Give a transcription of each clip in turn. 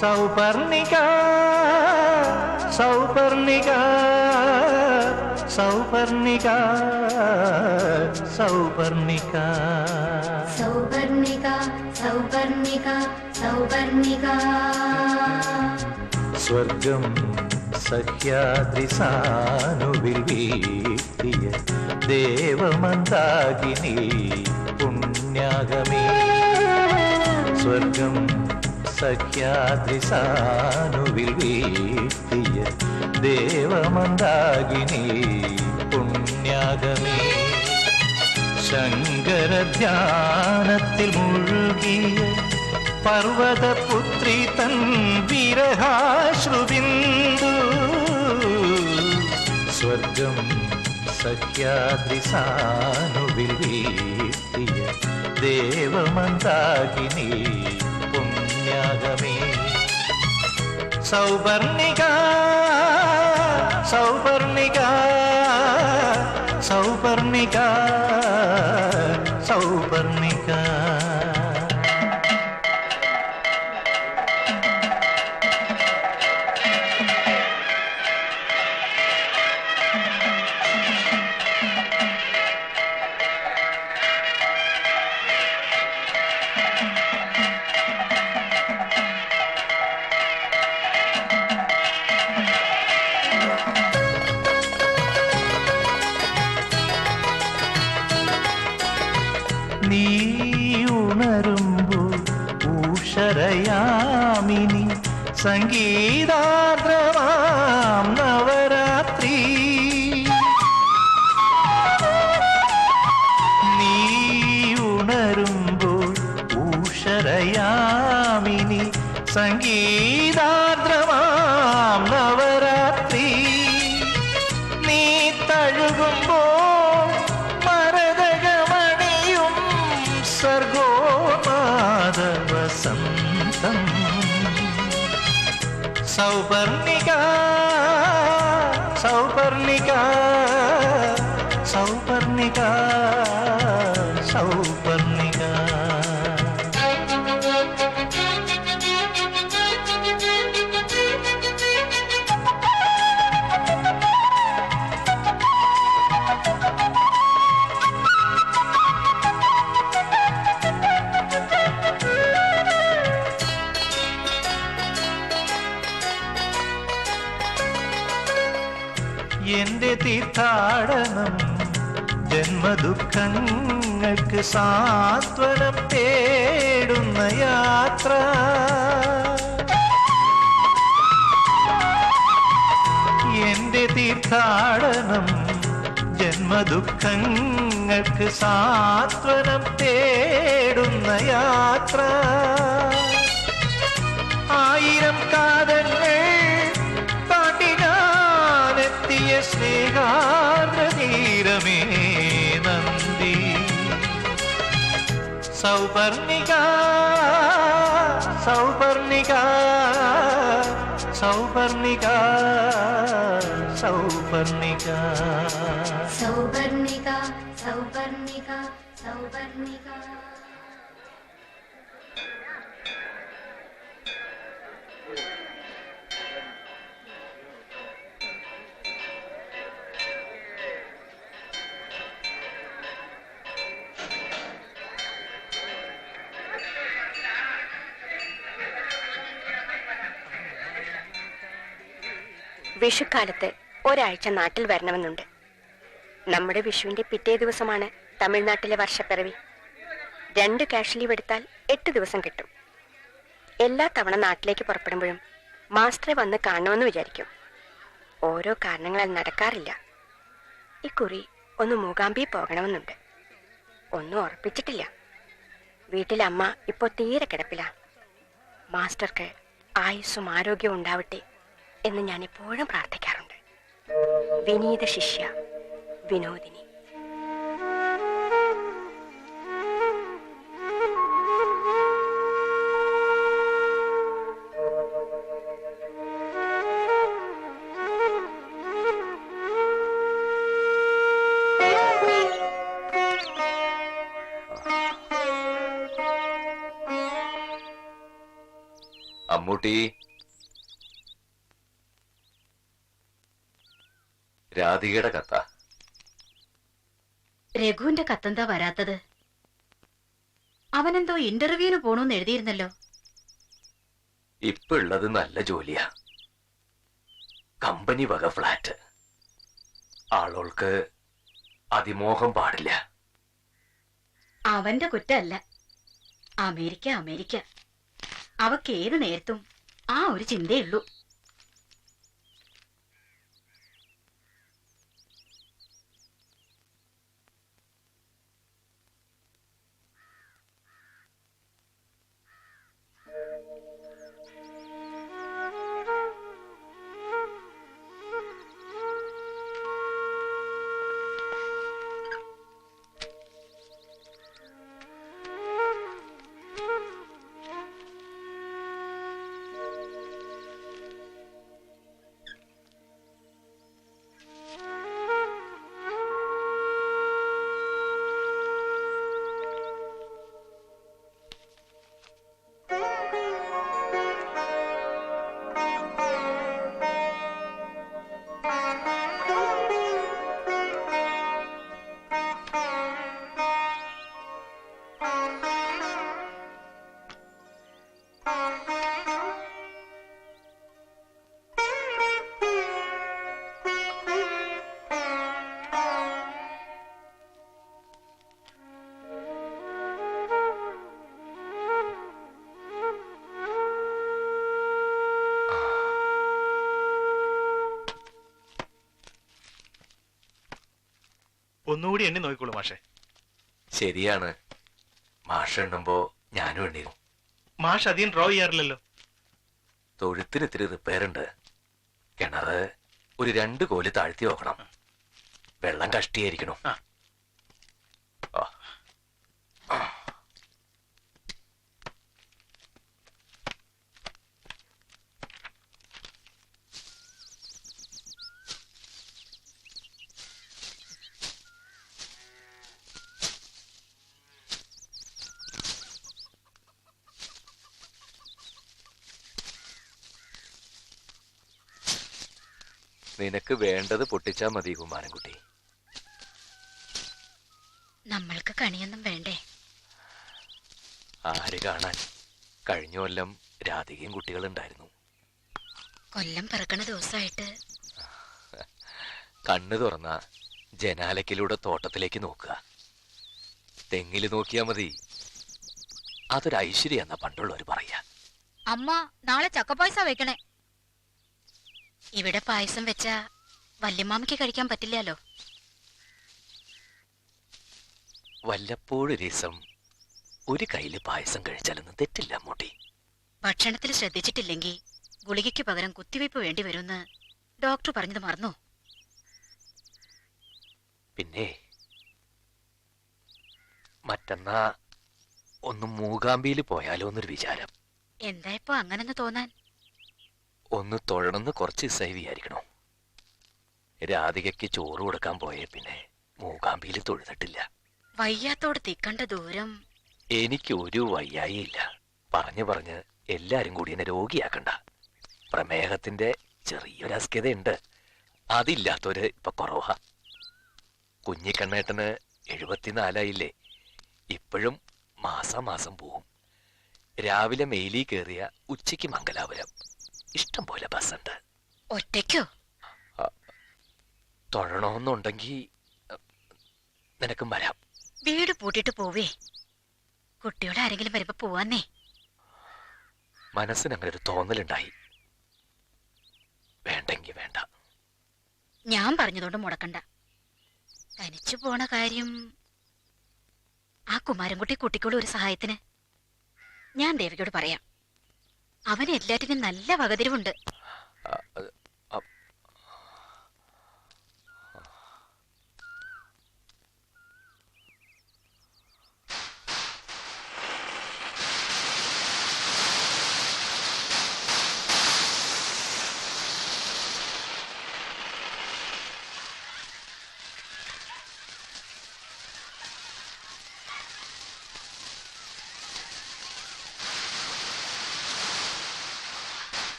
സൗപർണിക സൗപർണിക സൗപർണിക സൗപർണിക സൗപർണിക സൗപർണിക സൗപർണിക സ്വർഗം സഹ്യാദ്രിസാനുവിൽ വീഴ്ത്തിയ ദേവമന്ദാകിനി പുണ്യാഗമേ. സ്വർഗം സഖ്യാദ്രിസാനുവിൽ വീഴ്ത്തിയ ദേവമന്ദാകിനി പുണ്യാഗമേ. ശങ്കരധ്യാനത്തിൽ മുഴുകിയ പർവതപുത്രി തൻ വിരഹാശ്രുബിന്ദു. സ്വർഗം സഖ്യാദ്രിസാനുവിൽ വീഴ്ത്തിയ ദേവമന്ദാകിനി പുണ്യാഗമേ. സൗപർണിക സൗപർണിക സൗപർണിക സൗപർണിക. നീ ഉണരുമ്പോൾ ഊഷരയാമിനി സംഗീതാർദ്രമാം നവരാത്രി. നീ ഉണരുമ്പോൾ ഊഷരയാമിനി സംഗീതാർദ്രമാം നവരാത്രി. നീ തഴുകുമ്പോൾ മരതകമണിയും സർഗോപാദവസന്തം. സൗപർണിക സൗപർണിക സൗപർണിക സൗപർണിക. എന്റെ തീർത്ഥാടനം ജന്മദുഃഖങ്ങൾക്ക് സാന്ത്വനം തേടുന്ന യാത്ര. എന്റെ തീർത്ഥാടനം ജന്മദുഃഖങ്ങൾക്ക് സാന്ത്വനം തേടുന്ന യാത്ര. ആയിരം കാതങ്ങൾ താണ്ടിനാനെത്തിയ സ്നേഹാർദ്രതീരമേ നന്ദി. സൗപർണിക സൗപർണിക സൗപർണിക സൗപർണിക സൗപർണിക സൗപർണിക സൗപർണിക. വിഷുക്കാലത്ത് ഒരാഴ്ച നാട്ടിൽ വരണമെന്നുണ്ട്. നമ്മുടെ വിഷുവിന്റെ പിറ്റേ ദിവസമാണ് തമിഴ്നാട്ടിലെ വർഷപ്പിറവി. 2 ക്യാഷ് ലീവ് എടുത്താൽ 8 ദിവസം കിട്ടും. എല്ലാ തവണ നാട്ടിലേക്ക് പുറപ്പെടുമ്പോഴും മാസ്റ്ററെ വന്ന് കാണണമെന്ന് വിചാരിക്കും. ഓരോ കാരണങ്ങളാൽ നടക്കാറില്ല. ഇക്കുറി ഒന്ന് മൂകാംബി പോകണമെന്നുണ്ട്. ഒന്നും ഉറപ്പിച്ചിട്ടില്ല. വീട്ടിലമ്മ ഇപ്പോൾ തീരെ കിടപ്പില്ല. മാസ്റ്റർക്ക് ആയുസ്സും ആരോഗ്യവും ഉണ്ടാവട്ടെ എന്ന് ഞാൻ എപ്പോഴും പ്രാർത്ഥിക്കാറുണ്ട്. വിനീത ശിഷ്യ വിനോദിനി. അമ്മൂട്ടി, രാധികയുടെ കത്ത. രഘുവിന്റെ കത്തെന്താ വരാത്തത്? അവനെന്തോ ഇന്റർവ്യൂവിന് പോണൂന്ന് എഴുതിയിരുന്നല്ലോ. ഇപ്പൊ ഉള്ളത് നല്ല ജോലിയാ, കമ്പനി വക ഫ്ലാറ്റ്. ആളുകൾക്ക് അതിമോഹം പാടില്ല. അവന്റെ കുറ്റല്ല. അമേരിക്ക അമേരിക്ക, അവക്ക് ഏത് നേരത്തും ആ ഒരു ചിന്തയുള്ളൂ. ഒന്നുകൂടി എണ്ണി നോക്കിക്കോളൂ മാഷെ. ശരിയാണ്, മാഷ് എണ്ണുമ്പോ ഞാനും എണ്ണിരും. മാഷ് അധികം ഡ്രോ ചെയ്യാറില്ലല്ലോ. തൊഴുത്തിന് ഇത്തിരി റിപ്പയർ ഉണ്ട്. കിണറ് ഒരു 2 കോല് താഴ്ത്തി നോക്കണം. വെള്ളം കഷ്ടിയായിരിക്കണം. നിനക്ക് വേണ്ടത് പൊട്ടിച്ചാ മതി കുമാരൻകുട്ടി. നമ്മൾക്ക് കണിയൊന്നും വേണ്ടേ? ആര് കാണാൻ? കഴിഞ്ഞ കൊല്ലം രാധികയും കുട്ടികളുണ്ടായിരുന്നു. കൊല്ലം പിറക്കണ ദിവസമായിട്ട് കണ്ണു തുറന്ന ജനാലക്കിലൂടെ തോട്ടത്തിലേക്ക് നോക്കുക. തെങ്ങില് നോക്കിയാ മതി. അതൊരു ഐശ്വര്യ എന്നാ പണ്ടുള്ളവര് പറയാ. അമ്മ നാളെ ചക്കപ്പായസ വെക്കണേ. ഇവിടെ പായസം വെച്ചാ വല്യമ്മാമയ്ക്ക് കഴിക്കാൻ പറ്റില്ലല്ലോ. വല്ലപ്പോഴും ദിവസം ഒരു കയ്യില് പായസം കഴിച്ചാലൊന്നും തെറ്റില്ല അമ്മൂട്ടി. ഭക്ഷണത്തിൽ ശ്രദ്ധിച്ചിട്ടില്ലെങ്കിൽ ഗുളികയ്ക്ക് പകരം കുത്തിവയ്പ് വേണ്ടി വരുമെന്ന് ഡോക്ടർ പറഞ്ഞത് മറന്നോ? പിന്നെ മറ്റന്നാ ഒന്ന് മൂകാംബിയിൽ പോയാലോ എന്നൊരു വിചാരം. എന്താ ഇപ്പൊ അങ്ങനെന്ന് തോന്നാൻ? ഒന്ന് തൊഴണമെന്ന് കുറച്ച് ദിവസമായി വിചാരിക്കണോ. രാധികയ്ക്ക് ചോറ് കൊടുക്കാൻ പോയേ പിന്നെ മൂകാംബിയിൽ തൊഴുതിട്ടില്ല. വയ്യാത്തോട് തിക്കണ്ട ദൂരം. എനിക്ക് ഒരു വയ്യായില്ല. പറഞ്ഞ് എല്ലാരും കൂടി എന്നെ രോഗിയാക്കണ്ട. പ്രമേഹത്തിന്റെ ചെറിയൊരു അസ്കതയുണ്ട്. അതില്ലാത്തവര് ഇപ്പൊ കുറവാ. കുഞ്ഞിക്കണ്ണേട്ടന് 74 ഇപ്പോഴും മാസം പോവും. രാവിലെ മെയിലി കയറിയ ഉച്ചയ്ക്ക് മംഗലാപുരം. ഇഷ്ടം പോലെ ബസ്സുണ്ട്. ഒറ്റയ്ക്കോ? തൊഴണമെന്നുണ്ടെങ്കിൽ നിനക്കും വരാം. വീട് പൂട്ടിട്ട് പോവേ. കുട്ടിയോട് ആരെങ്കിലും വരുമ്പോ പോവാന്നേ. മനസ്സിന് അങ്ങനെ ഒരു തോന്നലുണ്ടായി. വേണ്ടെങ്കി വേണ്ട. ഞാൻ പറഞ്ഞതുകൊണ്ട് മുടക്കണ്ട. തനിച്ചു പോണ കാര്യം ആ കുമാരൻകുട്ടി കുട്ടിക്കുള്ള ഒരു സഹായത്തിന് ഞാൻ ദേവികയോട് പറയാം. അവന് എല്ലാറ്റിനും നല്ല വകതിരിവുണ്ട്.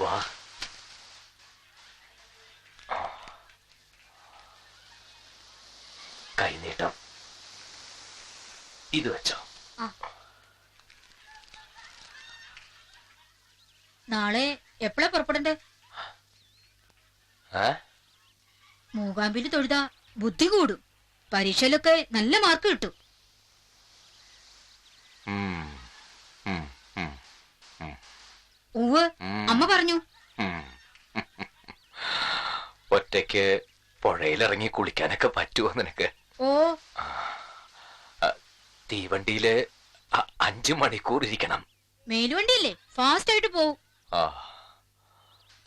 വാ. കൈനീട്ടം ഇത് വെച്ചോ. നാളെ എപ്പോഴാ പുറപ്പെടണ്ടേ? ഏ? മൂകാമ്പിൽ തൊഴുതാ ബുദ്ധി കൂടും, പരീക്ഷയിലൊക്കെ നല്ല മാർക്ക് കിട്ടും. ഉം, ഉം, ഉം, ഉം, ഉവ് ഉം. അമ്മ പറഞ്ഞു. ഉം. ഒറ്റയ്ക്ക് പുഴയിലിറങ്ങി കുളിക്കാനൊക്കെ പറ്റുമോ നിനക്ക്? ഓ, തീവണ്ടിയില് 5 മണിക്കൂർ ഇരിക്കണം. മേലുവണ്ടിയല്ലേ, ഫാസ്റ്റ് ആയിട്ട് പോവും. ആ,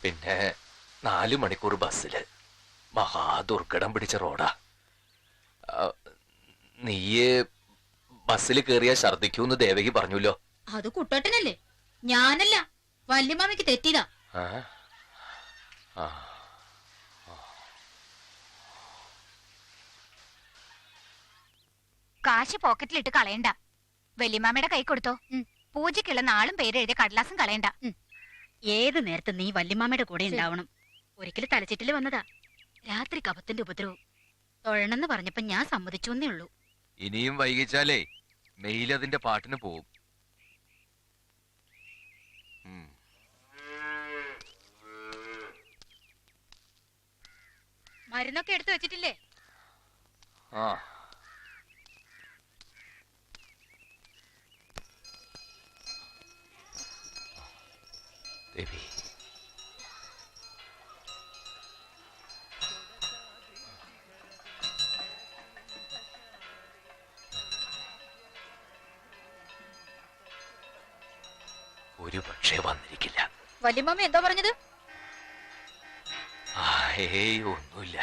പിന്നെ 4 മണിക്കൂർ ബസ്സില്. മഹാദുർഘടം പിടിച്ച റോഡാ. നീയ് ബസ്സിൽ കയറിയാ ഛർദിക്കൂന്ന് ദേവകി പറഞ്ഞല്ലോ. അത് കുട്ടേട്ടനല്ലേ, ഞാനല്ല. വല്യമാമയ്ക്ക് തെറ്റിയതാ. ആ? ആ. കാശ് പോക്കറ്റിലിട്ട് കളയണ്ട. വല്യമാമയുടെ കൈ കൊടുത്തോ. പൂജയ്ക്കുള്ള നാളും പേരെഴുതിയ കടലാസും കളയണ്ട. ഏത് നേരത്ത് നീ വല്യമാമയുടെ കൂടെ ഉണ്ടാവണം. ഒരിക്കലും തലച്ചിട്ടില് വന്നതാ. രാത്രി കപത്തിന്റെ ഉപദ്രവം. തൊഴണെന്ന് പറഞ്ഞപ്പോ ഞാൻ സമ്മതിച്ചേ ഉള്ളൂ. ഇനിയും വൈകിച്ചാലേ മെയിൽ അതിന്റെ പാട്ടിന് പോവും. മരുന്നൊക്കെ എടുത്തു വെച്ചിട്ടില്ലേ? ആ. ദേവി, ഒരു പക്ഷേ വന്നിരിക്കില്ല. വല്യമാമ എന്താ പറഞ്ഞത്? ഏയ് ഒന്നുമില്ല.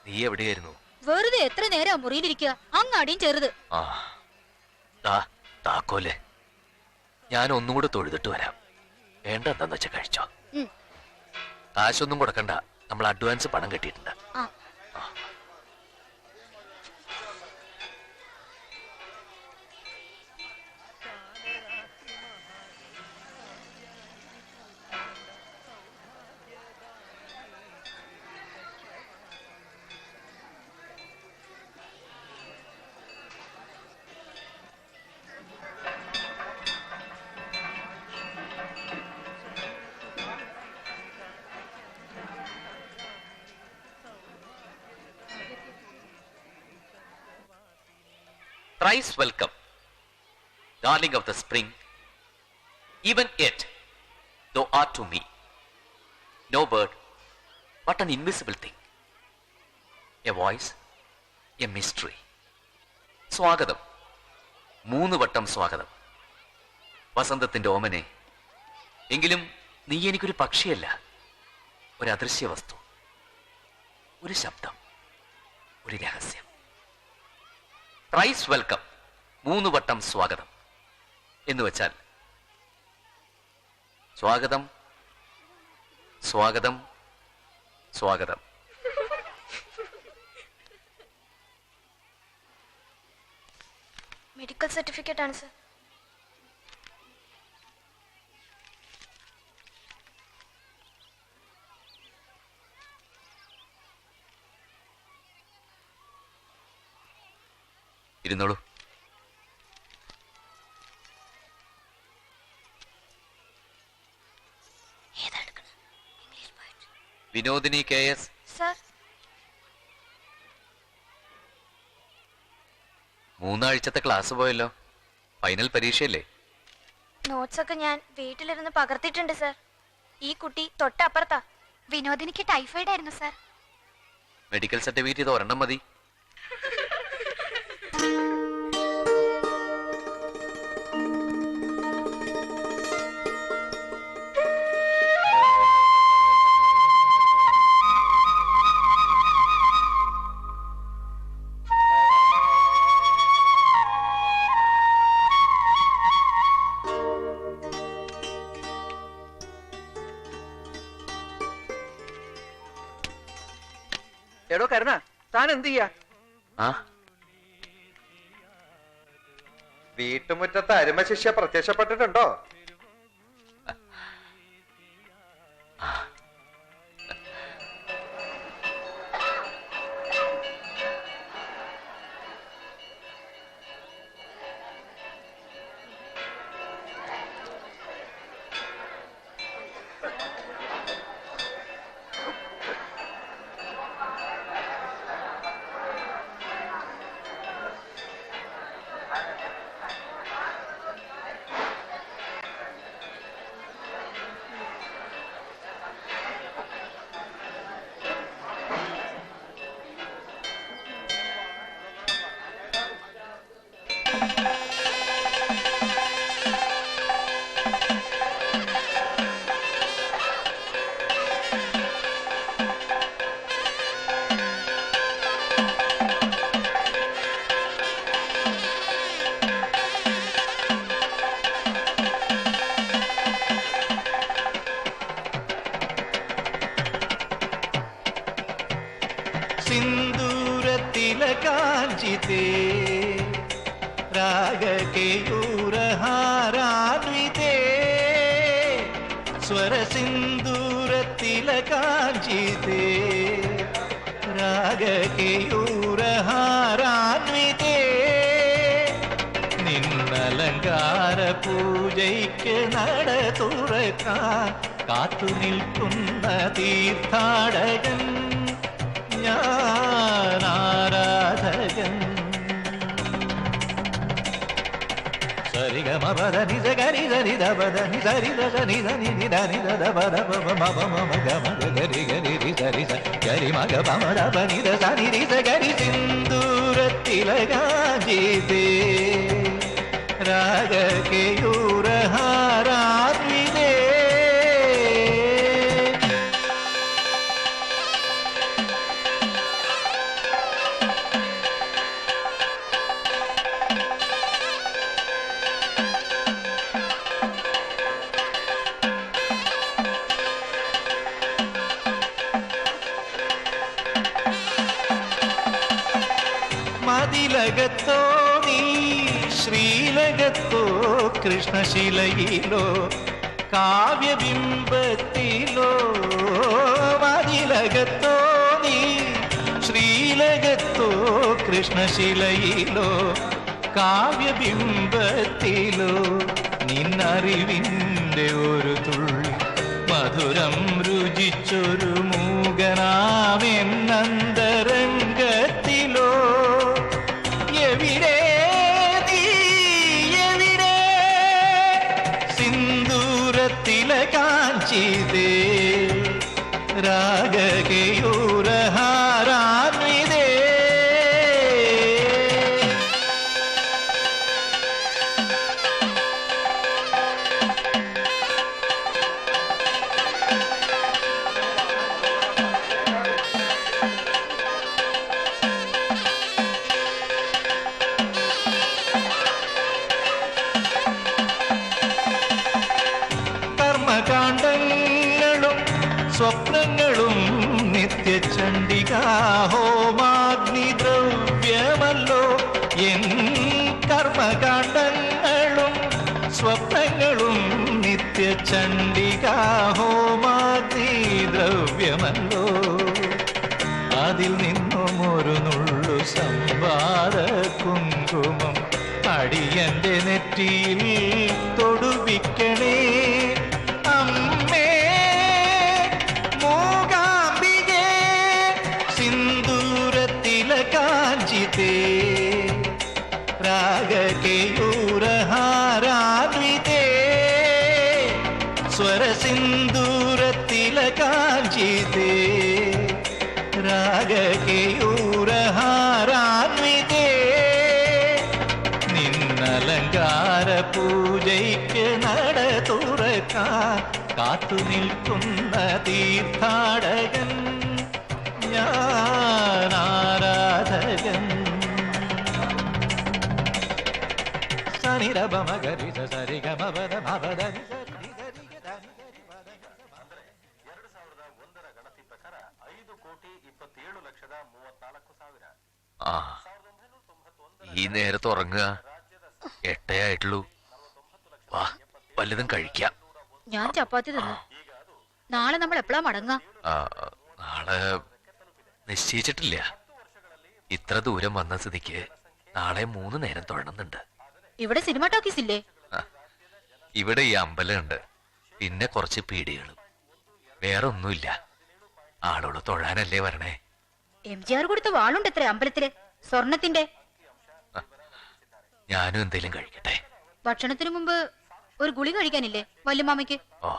നീ എവിടെയായിരുന്നു? വെറുതെ എത്ര നേരം മുറിയിലിരിക്കുക, അങ്ങാടിയും ചെറുത്. ആ, താക്കോല് ഞാൻ ഒന്നും കൂടെ തൊഴുതിട്ട് വരാം. വേണ്ട എന്താന്ന് വെച്ചാ കഴിച്ചോ. കാശൊന്നും കൊടുക്കണ്ട, നമ്മൾ അഡ്വാൻസ് പണം കെട്ടിയിട്ടുണ്ട്. Thrice welcome, darling of the spring, even yet thou art to me no bird but an invisible thing, a voice, a mystery. സ്വാഗതം, 3 വട്ടം സ്വാഗതം. വസന്തത്തിന്റെ ഓമനെ, എങ്കിലും നീ എനിക്കൊരു പക്ഷിയല്ല, ഒരു അദൃശ്യ വസ്തു, ഒരു ശബ്ദം, ഒരു രഹസ്യം. Thrice welcome, 3 വട്ടം സ്വാഗതം എന്ന് വെച്ചാൽ സ്വാഗതം, സ്വാഗതം, സ്വാഗതം. മെഡിക്കൽ സർട്ടിഫിക്കറ്റ് ആണ് സർ. ഇരുന്നോളൂ. വിനോദിനി KS. സർ 3 ആഴ്ചത്തെ ക്ലാസ് പോയല്ലോ. ഫൈനൽ പരീക്ഷയല്ലേ? നോട്ട്സ് ഒക്കെ ഞാൻ വീട്ടിലിരുന്ന് പകർത്തിയിട്ടുണ്ട് സർ. ഈ കുട്ടി തൊട്ടപ്പുറത്താ. വിനോദിനിക്ക് ടൈഫോയിഡ് ആയിരുന്നു സർ. മെഡിക്കൽ സർട്ടിഫിക്കറ്റ് ഇത് ഒരെണ്ണം മതി. എടോ കരുണ, താൻ എന്ത് ചെയ്യാ? വീട്ടുമുറ്റത്ത് അരുമ ശിഷ്യ പ്രത്യക്ഷപ്പെട്ടിട്ടുണ്ടോ? സ്വരസിന്ദൂരത്തിലകാഞ്ചിതേ രാഗകേയൂരഹാരാന്വിതേ സ്വരസിന്ദൂരത്തിലകാഞ്ചിതേ രാഗകേയൂരഹാരാന്വിതേ നിന്നലങ്കാര പൂജയ്ക്ക് നട തുറക്കാൻ കാത്തു നിൽക്കുന്ന തീർത്ഥാടകൻ ഞാൻ ആരാധകൻ. സരിഗമപദ നിജ ഗരി ധരി ധപദ നിധരി ധ നിധ നിധി ധ നിധ ധ പദ പമ മമ മമ ഗമ ഗരി ഗരി രി സരി സ ഗരി മഗ പമ ധ പ നിധ സ നി രി സ ഗരി സിന്ദൂരത്തിലകാഞ്ചിതേ രാഗകേയൂരഹാരാന്വിതേ. മതിലകത്തോ നീ ശ്രീലകത്തോ കൃഷ്ണശിലയിലോ കാവ്യബിംബത്തിലോ മതിലകത്തോ നീ ശ്രീലകത്തോ കൃഷ്ണശിലയിലോ കാവ്യബിംബത്തിലോ നിന്നറിവിൻ്റെ ഒരു തുള്ളി മധുരം രുചിച്ചൊരു മൂകനാമെന്നന്തരംഗത്തിലോ എവിടെ നീ എവിടെ സിന്ദൂരത്തിലകാഞ്ചിതേ രാഗകേയൂരഹാരാന്വിതേ. കർമ്മകാണ്ഡങ്ങളും സ്വപ്നങ്ങളും നിത്യചണ്ഡികാ ഹോമാഗ്നി ദ്രവ്യമല്ലോ എൻ കർമ്മകാണ്ഡങ്ങളും സ്വപ്നങ്ങളും നിത്യചണ്ഡികാ ഹോമാഗ്നി ദ്രവ്യമല്ലോ അതിൽ നിന്നും ഒരു നുള്ളു സംവാദ കുങ്കുമം അടിയന്റെ നെറ്റിയിൽ തൊടുവിക്കണേ അമ്മേ മൂകാംബികേ സിന്ദൂരത്തിലകാഞ്ചിതേ രാഗകേയൂരഹാരാന്വിതേ സ്വരസിന്ദൂരത്തിലകാഞ്ചിതേ രാഗകേയൂരഹാരാന്വിതേ നിന്നലങ്കാര പൂജയ്ക്ക് നട തുറക്കാൻ കാത്തു നിൽക്കുന്ന തീർത്ഥാടകൻ ഞാൻ ആരാധകൻ. സനിരഭ മകരി സരിഗമപദ മപദ ആ ഈ നേരത്ത് ഉറങ്ങുക 8 ആയിട്ടുള്ളൂ. വാ വല്ലതും കഴിക്കാം. ഞാൻ ചപ്പാത്തി തിന്നു. നാളെ നമ്മൾ എപ്പോഴാ മടങ്ങാ? നാളെ നിശ്ചയിച്ചിട്ടില്ല. ഇത്ര ദൂരം വന്ന സ്ഥിതിക്ക് നാളെ 3 നേരം തൊഴണമെന്നുണ്ട്. ഇവിടെ സിനിമ ടോക്കീസ് ഇല്ലേ? ഇവിടെ ഈ അമ്പലമുണ്ട്, പിന്നെ കുറച്ച് പീടികളും, വേറെ ഒന്നുമില്ല. ആളോട് തൊഴാനല്ലേ വരണേ. MGR കൊടുത്ത വാളുണ്ട് എത്ര അമ്പലത്തില്, സ്വർണത്തിന്റെ. ഞാനും എന്തേലും കഴിക്കട്ടെ. ഭക്ഷണത്തിന് മുമ്പ് ഒരു ഗുളി കഴിക്കാനില്ലേ വല്യമാമയ്ക്ക്? ഓ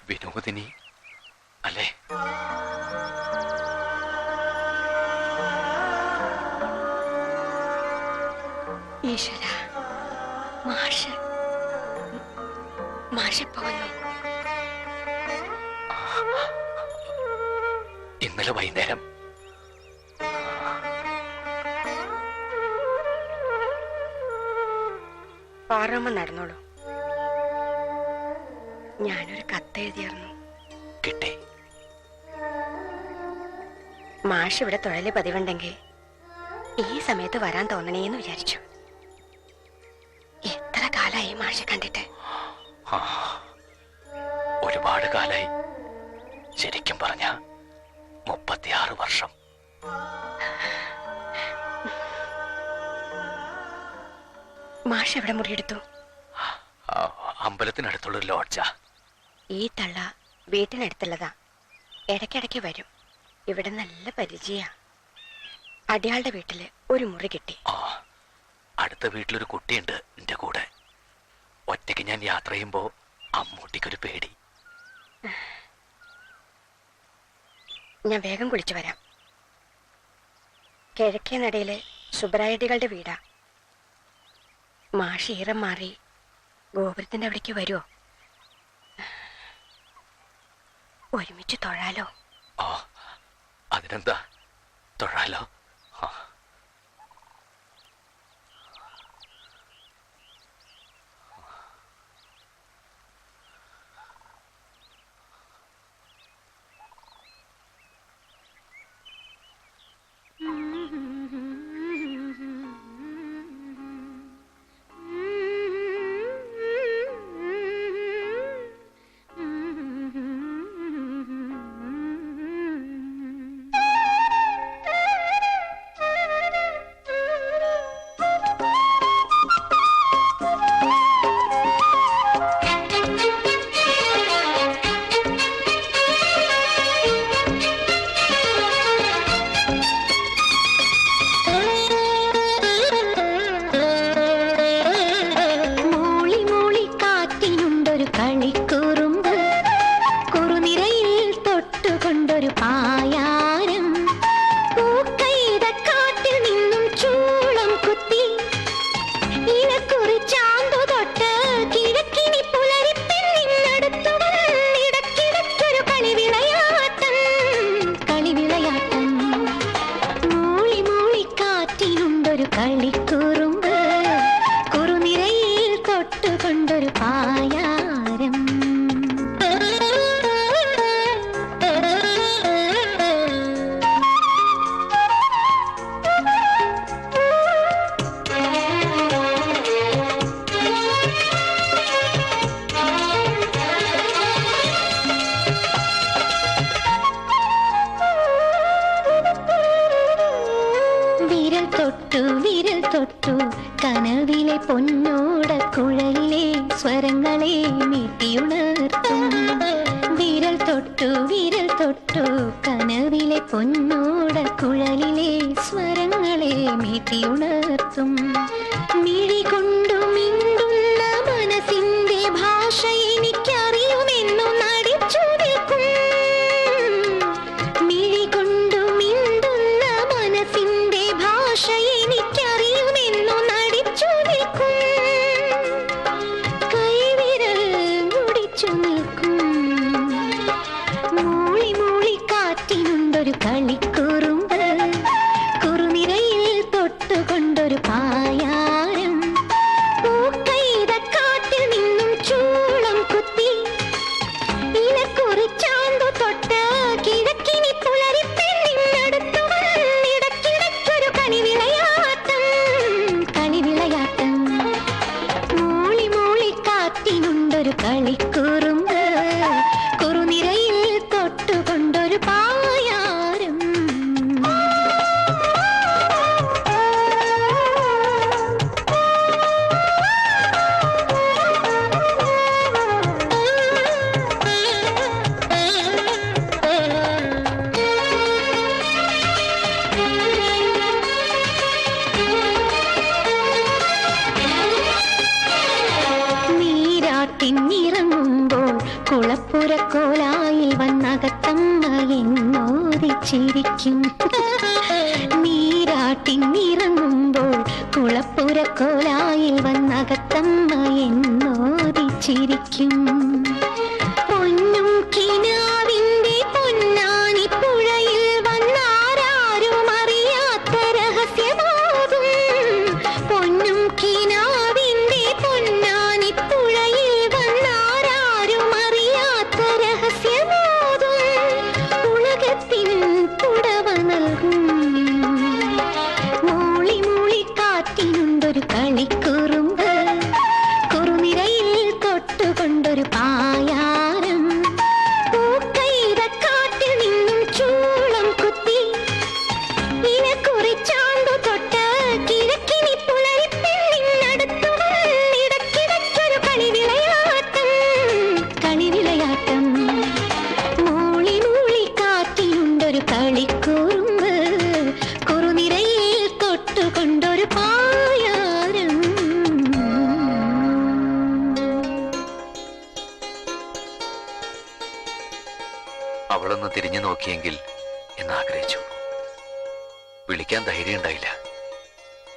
വിനോദിനി അല്ലേ? ഈശ്വര, മാഷിപ്പോ വന്നു. ഇന്നലെ വൈകുന്നേരം പാറമ്മ നടന്നോളൂ. ഞാനൊരു കത്തെഴുതിയായിരുന്നു. കിട്ടി. മാഷ് ഇവിടെ തൊഴില് പതിവുണ്ടെങ്കിൽ ഈ സമയത്ത് വരാൻ തോന്നണേന്ന് വിചാരിച്ചു. എത്ര കാലായി മാഷെ കണ്ടിട്ട്? ഒരുപാട് കാലായി. ശരിക്കും പറഞ്ഞ 36 വർഷം. മാഷ് എവിടെ മുറിയെടുത്തു? അമ്പലത്തിനടുത്തുള്ളൊരു ലോഡ്ജാ. ഈ തള്ള വീട്ടിനടുത്തുള്ളതാ. ഇടയ്ക്കിടയ്ക്ക് വരും. ഇവിടെ നല്ല പരിചയ. അടിയാളുടെ വീട്ടില് ഒരു മുറി കിട്ടി. അടുത്ത വീട്ടിലൊരു കുട്ടിയുണ്ട് എന്റെ കൂടെ. ഒറ്റയ്ക്ക് ഞാൻ യാത്ര ചെയ്യുമ്പോ അമ്മൂട്ടിക്കൊരു പേടി. ഞാൻ വേഗം കുളിച്ചു വരാം. കിഴക്കേ നടയിലെ സുബ്രായടികളുടെ വീടാ. മാഷ് ഈറം മാറി ഗോപുരത്തിന്റെ അവിടേക്ക് വരുമോ? ഒരുമിച്ച് തൊഴാലോ? അതിനെന്താ, തൊഴാലോ. തൊട്ട് കുളപ്പുരക്കോലായിൽ വന്നകത്തമ്മ എന്നോദിച്ചിരിക്കും. നീരാട്ടിന്നിറങ്ങുമ്പോൾ കുളപ്പുരക്കോലായിൽ വന്നകത്തമ്മ എന്നോദിച്ചിരിക്കും. പൊന്നും കിനാവിന്റെ പൊന്നാനിപ്പുഴയിൽ വന്നാരും അറിയാത്ത രഹസ്യമാകും. പൊന്നും കിനാവിന്റെ പൊന്നാനിപ്പുഴയിൽ വന്നാരും അറിയാത്ത രഹസ്യമാകും. ഉലകത്തിൻ പുടവ നൽകും. മൂളി മൂളി കാറ്റിനുണ്ടൊരു കളിക്കുറുമ്പ്. കുറുനിരയിൽ തൊട്ടുകൊണ്ടൊരു പായാരം. പൂക്കൈത കാറ്റിൽ നിന്നും ചൂളം കുത്തി ഇനക്കുറിച്ചാണ്ടു തൊട്ട് കിഴക്കിനി പുലരിപ്പെണ്ണിനടുത്തു വന്നിടക്കിടയ്ക്കൊരു കളിവിളയാട്ടം. കളിവിളയാട്ടം. മൂളി മൂളി കാറ്റിലുണ്ടൊരു കളിക്കുറുമ്പ്. കുറുനിരയിൽ തൊട്ടുകൊണ്ടൊരു പായാരം. അവളൊന്ന് തിരിഞ്ഞു നോക്കിയെങ്കിൽ എന്നാഗ്രഹിച്ചു. വിളിക്കാൻ ധൈര്യം ഉണ്ടായില്ല.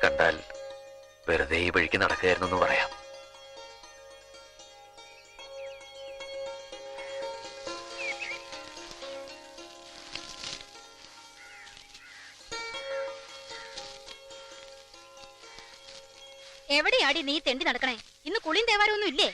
കണ്ടാൽ വെറുതെ ഈ വഴിക്ക് നടക്കുകയായിരുന്നെന്ന് പറയാം. എവിടെയാടി നീ തെണ്ടി നടക്കണേ? ഇന്ന് കുളിയും തേവാരൊന്നും ഇല്ലേ?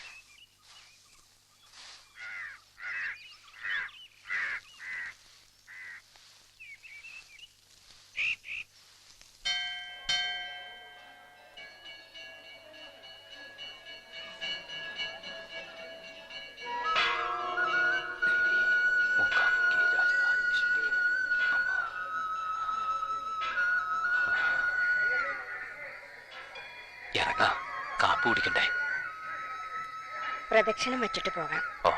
ഇറങ്ങാ, കാപ്പി കുടിക്കണ്ടേ? പ്രദക്ഷിണം വച്ചിട്ട് പോകാം. ഓ,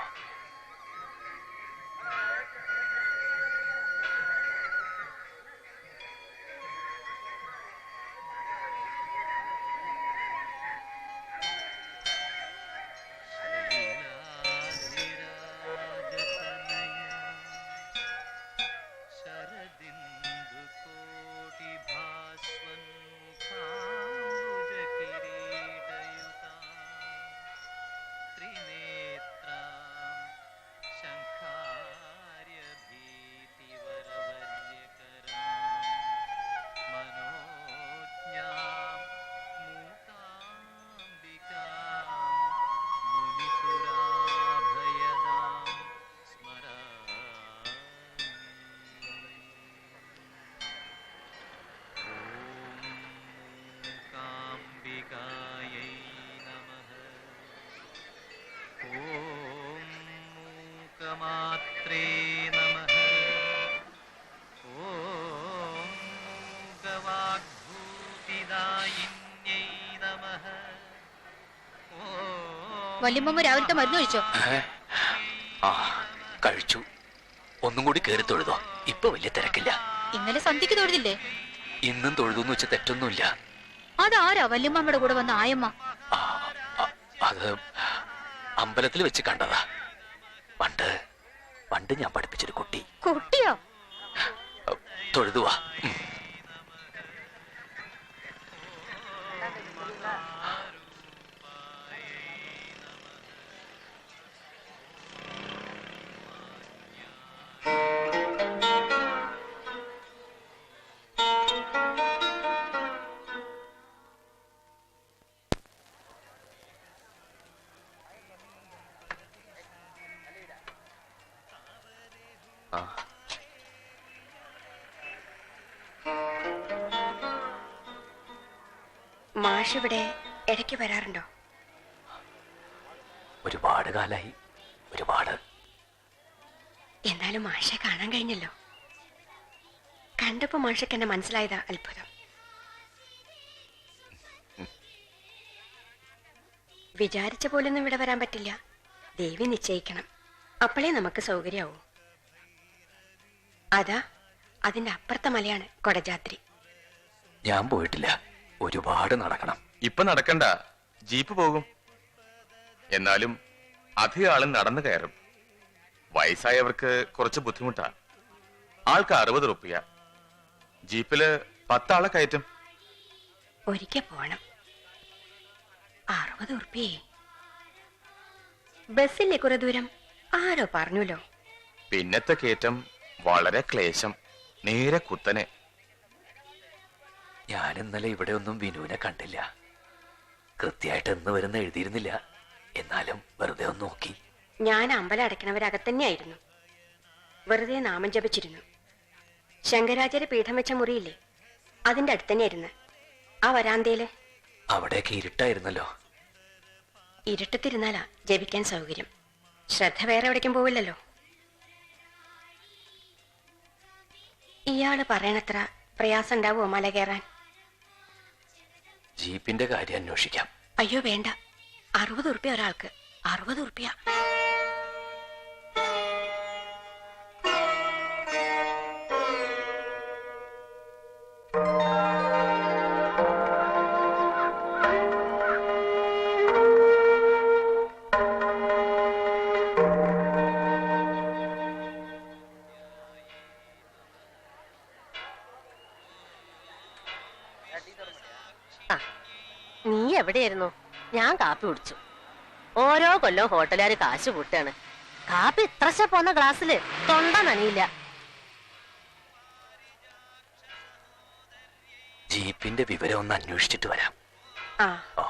മാത്രേ നമഃ. ഓം മൂകവാഗ്ഭൂതിദായിന്യൈ നമഃ. വല്യമ്മ രാവിലത്തെ മരുന്ന് കഴിച്ചോ? ആ, കഴിച്ചു. ഒന്നും കൂടി കയറി തൊഴുതോ, ഇപ്പൊ വലിയ തിരക്കില്ല. ഇന്നലെ സന്ധ്യക്ക് തൊഴുതില്ലേ? ഇന്നും തൊഴുതെന്ന് വെച്ച തെറ്റൊന്നുമില്ല. അതാരാ വല്യമ്മയുടെ കൂടെ വന്ന ആയമ്മ? അത് അമ്പലത്തിൽ വെച്ച് കണ്ടതാ. പണ്ട് ഞാൻ പഠിപ്പിച്ചൊരു കുട്ടി. കുട്ടിയോ? തൊഴുതുവാ. മാഷ് ഇവിടെ ഇടയ്ക്ക് വരാറുണ്ടോ? ഒരുപാട് കാലായി, ഒരുപാട്. എന്നാലും മാഷെ കാണാൻ കഴിഞ്ഞല്ലോ. കണ്ടപ്പോ മാഷക്ക് എന്നെ മനസ്സിലായതാ അത്ഭുതം. വിചാരിച്ച പോലൊന്നും ഇവിടെ വരാൻ പറ്റില്ല. ദേവി നിശ്ചയിക്കണം, അപ്പോഴേ നമുക്ക് സൗകര്യമാവും. അതാ അതിന്റെ അപ്പുറത്തെ മലയാണ് കൊടജാദ്രി. ഞാൻ പോയിട്ടില്ല. ഒരുപാട് നടക്കണം. ഇപ്പൊ നടക്കണ്ട, ജീപ്പ് പോകും. എന്നാലും അധികം ആളും നടന്നു കയറും. വയസ്സായവർക്ക് കുറച്ച് ബുദ്ധിമുട്ടാ. ആൾക്ക് 60 റുപ്യ, ജീപ്പില് 10 ആളെ കയറ്റും. ഒരിക്കൽ പോണം. 60 ഉറുപ്പിയേ. ബസ്സില്ലേ കുറെ ദൂരം? ആരോ പറഞ്ഞല്ലോ. പിന്നത്തെ കയറ്റം വളരെ ക്ലേശം, നേരെ കുത്തനെ. ഞാൻ ഇന്നലെ ഇവിടെ ഒന്നും വിനുവിനെ കണ്ടില്ല. കൃത്യമായിട്ട് എന്ന് വരുന്ന എഴുതിയിരുന്നില്ല. എന്നാലും വെറുതെ ഒന്ന് നോക്കി. ഞാൻ അമ്പലം അടയ്ക്കണവരകത്തന്നെയായിരുന്നു. വെറുതെ നാമം ജപിച്ചിരുന്നു. ശങ്കരാചാര്യ പീഠം വെച്ച മുറിയില്ലേ, അതിന്റെ അടുത്തന്നെയായിരുന്നു. ആ വരാന്തയില്. അവിടെയൊക്കെ ഇരുട്ടായിരുന്നല്ലോ. ഇരുട്ടത്തിരുന്നാലാ ജപിക്കാൻ സൗകര്യം. ശ്രദ്ധ വേറെ എവിടേക്കും പോവില്ലല്ലോ. ഇയാള് പറയണത്ര പ്രയാസം ഉണ്ടാവുമോ മല കയറാൻ? ജീപ്പിന്റെ കാര്യം അന്വേഷിക്കാം. അയ്യോ വേണ്ട. 60 ഉറുപ്പ്യ ഒരാൾക്ക്. 60 ഉറുപ്പ്യ. നീ എവിടെയായിരുന്നു? ഞാൻ കാപ്പി കുടിച്ചു. ഓരോ കൊല്ലം ഹോട്ടലുകാർ കാശ് കൂട്ടാണ്. കാപ്പി ഇത്രശ പോന്ന ഗ്ലാസ്സില് തൊണ്ട നനയില്ല. ജീപ്പിന്റെ വിവരം ഒന്ന് അന്വേഷിച്ചിട്ട് വരാം. ഓ,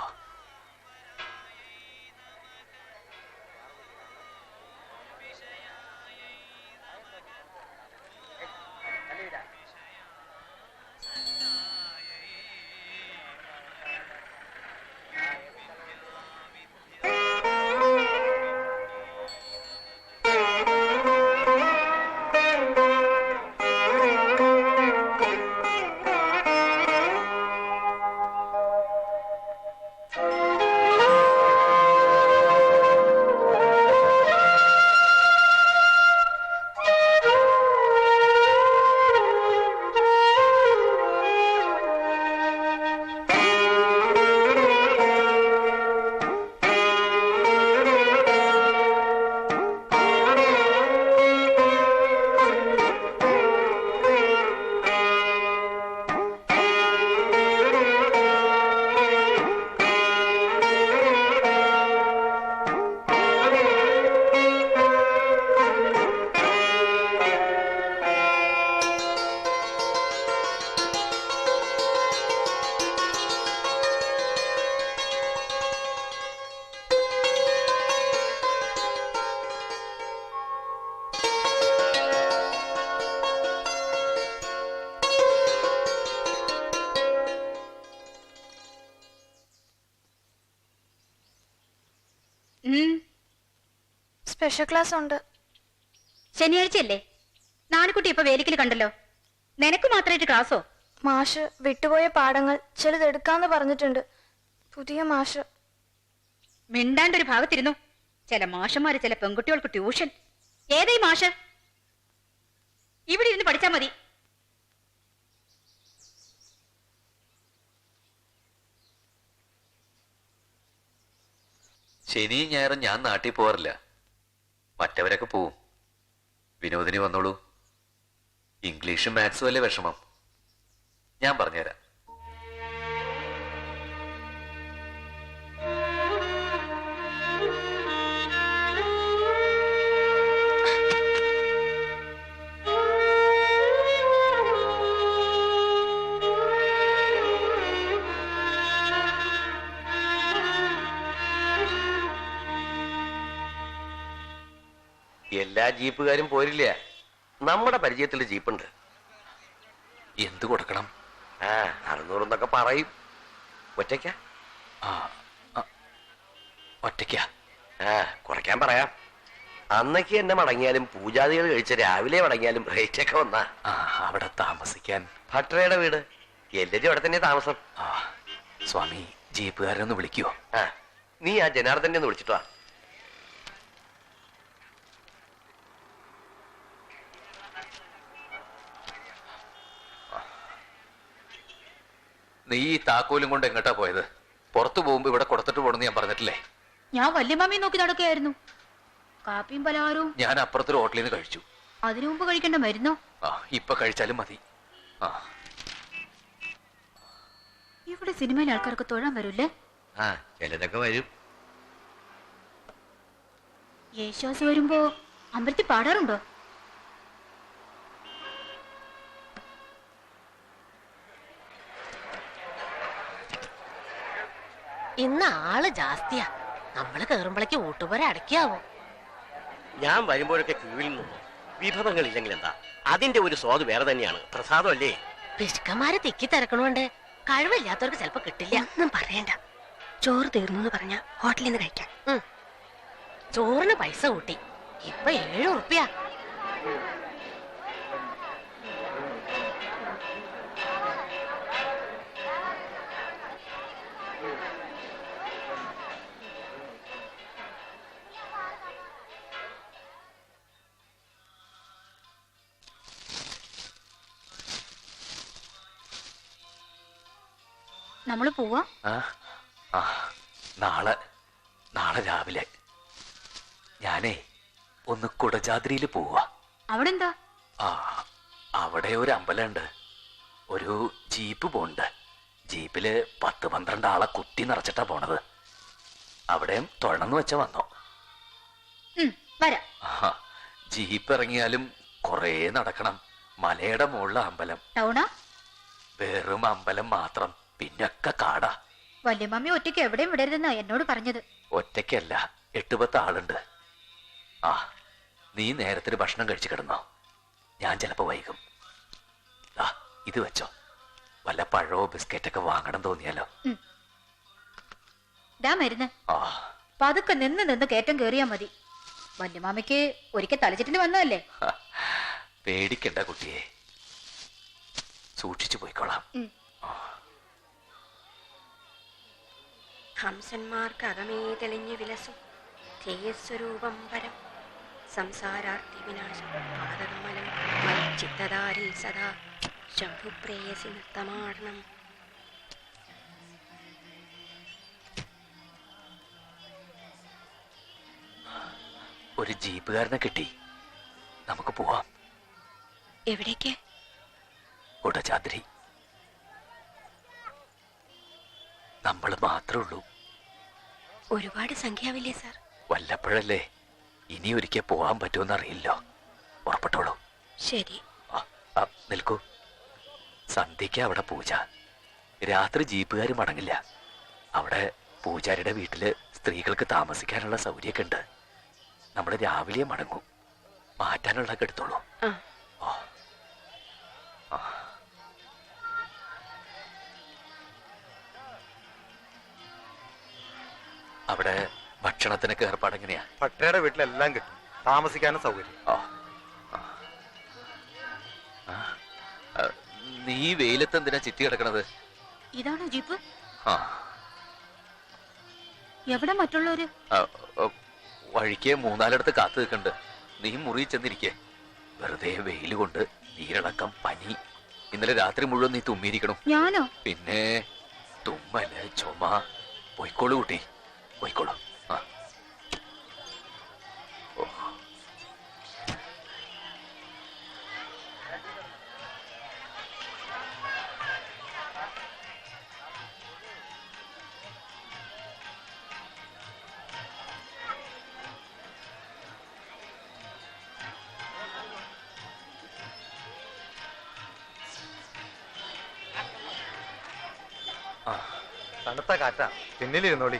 സ്പെഷ്യൽ ക്ലാസ് ഉണ്ട്. ശനിയാഴ്ചയല്ലേ? നാലുകുട്ടി ഇപ്പൊ വേലിക്കൽ കണ്ടല്ലോ. നിനക്ക് മാത്രമായിട്ട് ക്ലാസ്സോ? മാഷ് വിട്ടുപോയ പാഠങ്ങൾ ചിലതെടുക്കാന്ന് പറഞ്ഞിട്ടുണ്ട്. പുതിയ മാഷ്. മിണ്ടാണ്ടൊരു ഭാഗത്തിരുന്നു. ചില മാഷന്മാര് ചില പെൺകുട്ടികൾക്ക് ട്യൂഷൻ. ഏതായി മാഷ്? ഇവിടെ ഇരുന്ന് പഠിച്ചാ മതി. ശനിയും ഞായറും ഞാൻ നാട്ടിൽ പോവാറില്ല. മറ്റവരൊക്കെ പോവും. വിനോദിനി വന്നോളൂ. ഇംഗ്ലീഷും മാത്സും അല്ലേ വിഷമം? ഞാൻ പറഞ്ഞുതരാം. എല്ലാ ജീപ്പുകാരും പോരില്ല. നമ്മുടെ പരിചയത്തിൽ ജീപ്പുണ്ട്. എന്ത് കൊടുക്കണം? 600 എന്നൊക്കെ പറയും. ഒറ്റയ്ക്ക? ഒറ്റയ്ക്ക? കുറയ്ക്കാൻ പറയാം. അന്നൊക്കെ എന്നെ മടങ്ങിയാലും പൂജാതികൾ കഴിച്ച രാവിലെ മടങ്ങിയാലും റേറ്റൊക്കെ വന്നാ. അവിടെ താമസിക്കാൻ ഭട്ടരയുടെ വീട്. എല്ലാരും അവിടെ തന്നെ താമസം. സ്വാമി, ജീപ്പുകാരനൊന്ന് വിളിക്കുവോ? നീ ആ ജനാർദ്ദനെ ഒന്ന് വിളിച്ചിട്ടോ. നീ ഈ താക്കോലും കൊണ്ട് എങ്ങോട്ടാ പോയത്? പുറത്തു പോകുമ്പോ ഇവിടെ കൊടുത്തിട്ട് പോണെന്ന് ഞാൻ പറഞ്ഞിട്ടില്ലേ? ഞാൻ വല്യമാമിയെ നോക്കി നടക്കുകയായിരുന്നു. കാപ്പിയും പലഹാരവും ഞാൻ അപ്പുറത്തൊരു ഹോട്ടലിൽ നിന്ന് കഴിച്ചു. അതിനു മുമ്പ് കഴിക്കേണ്ട മരുന്നോ? ആ ഇപ്പൊ കഴിച്ചാലും മതി. ആ ഇവിടെ സിനിമയിലെ ആൾക്കാർക്ക് തൊഴാൻ വരൂല്ലേ? ആ ചിലരൊക്കെ വരും. യേശുദാസ് വരുമ്പോ അമ്പലത്തിൽ പാടാറുണ്ടോ? ഇന്ന് ആള് ജാസ്തിയാ. നമ്മള് കേറുമ്പോഴേക്ക് ഊട്ടുപോരെ അടക്കിയാവോ? ഞാൻ വരുമ്പോഴൊക്കെ ക്യൂവിൽ നിന്നു. വിഭവങ്ങൾ ഇല്ലെങ്കിൽ എന്താ, അതിന്റെ ഒരു സ്വാദ് വേറെ തന്നെയാണ്. പ്രസാദമല്ലേ? പിശുക്കന്മാര് തിക്കി തിരക്കണോണ്ട് കഴിവില്ലാത്തവർക്ക് ചിലപ്പോ കിട്ടില്ല. ഒന്നും പറയണ്ട. ചോറ് തീർന്നു പറഞ്ഞ ഹോട്ടലിൽ നിന്ന് കഴിക്കാം. ചോറിന് പൈസ കൂട്ടി. ഇപ്പൊ 7 ഉറുപ്പ്യ. നമ്മള് പോവാ? നാളെ രാവിലെ ഞാനേ ഒന്ന് കുടജാദ്രിയിൽ പോവാ. അവിടെ എന്താ? അവിടെ ഒരു അമ്പലമുണ്ട്. ഒരു ജീപ്പ് പോണ്ട്. ജീപ്പില് 10-12 ആളെ കുത്തി നിറച്ചിട്ടാ പോണത്. അവിടെയും തൊഴണമെന്ന് വെച്ച വന്നോ. വരാം. ജീപ്പ് ഇറങ്ങിയാലും കൊറേ നടക്കണം. മലയുടെ മുകളിലെ അമ്പലം. ടൗണാ? വെറും അമ്പലം മാത്രം, പിന്നൊക്കെ കാടാ. വല്യമ്മ ഒറ്റയ്ക്ക് എവിടെയും വിടരുതെന്നാ എന്നോട് പറഞ്ഞത്. ഒറ്റയ്ക്കല്ല, 8-10 ആളുണ്ട്. നീ നേരത്തിന് ഭക്ഷണം കഴിച്ചു കിടന്നോ. ഞാൻ ചിലപ്പോ വൈകും. ഇത് വെച്ചോ. വല്ല പഴോ ബിസ്ക്കറ്റൊക്കെ വാങ്ങണം തോന്നിയാലോ. മരുന്ന് പതുക്കെ നിന്ന് കയറ്റം കേറിയാ മതി. വല്യമാമയ്ക്ക് ഒരിക്കൽ തലച്ചിട്ടിന് വന്നതല്ലേ. പേടിക്കണ്ട കുട്ടിയെ, സൂക്ഷിച്ചു പോയിക്കോളാം. ഹംസന്മാർക്ക് അകമേ തെളിഞ്ഞു വിലസും ധേയസ്വരൂപം പരം സംസാരാർത്ഥി വിനാശം പാദകമലം ചിത്തധാരിൽ സദാ ശംഭുപ്രേയസി നൃത്തമാടണം. ഒരു ജീപ്പുകാരനെ കിട്ടി. നമുക്ക് പോവാം. എവിടേക്ക്? കുടജാദ്രി. നമ്മൾ മാത്രമേ ഉള്ളൂ. ഒരുപാട് സംഖ്യാവില്ലേ സാർ? വല്ലപ്പോഴല്ലേ. ഇനി ഒരിക്കൽ പോവാൻ പറ്റുമെന്ന് അറിയില്ലോ. ഉറപ്പെട്ടോളൂ. ശരി. നിൽക്കൂ. സന്ധ്യയ്ക്ക് അവിടെ പൂജ. രാത്രി ജീപ്പുകാർ മടങ്ങില്ല. അവിടെ പൂജാരിയുടെ വീട്ടില് സ്ത്രീകൾക്ക് താമസിക്കാനുള്ള സൗകര്യമൊക്കെ ഉണ്ട്. നമ്മൾ രാവിലെ മടങ്ങും. മാറ്റാനുള്ളതൊക്കെ എടുത്തോളൂ. അവിടെ ഭക്ഷണത്തിനൊക്കെ ഏർപ്പാടെങ്ങനെയാ? പട്ടയുടെ വീട്ടിലെല്ലാം കിട്ടും. താമസിക്കാനും സൗകര്യം. നീ വെയിലത്ത് എന്തിനാ ചിറ്റി കിടക്കണത്? ഇതാണോ ജീപ്പ്? എവിടെ മറ്റുള്ളവര്? വഴിക്ക് 3-4 കാത്തു നിൽക്കണ്ട്. നീ മുറി ചെന്നിരിക്കേ. വെറുതെ വെയിൽ കൊണ്ട് നീരിളക്കം, പനി. ഇന്നലെ രാത്രി മുഴുവൻ നീ തുമ്മിയിരിക്കണം. ഞാനോ? പിന്നെ തുമ്മല്, ചുമ. പോയിക്കോളൂ കുട്ടി, പോയിക്കോളൂ. തണുത്ത കാറ്റാ. പിന്നിലിരുന്നോളി.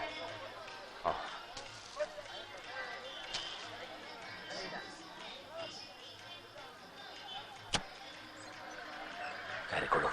കയറിക്കോളൂ.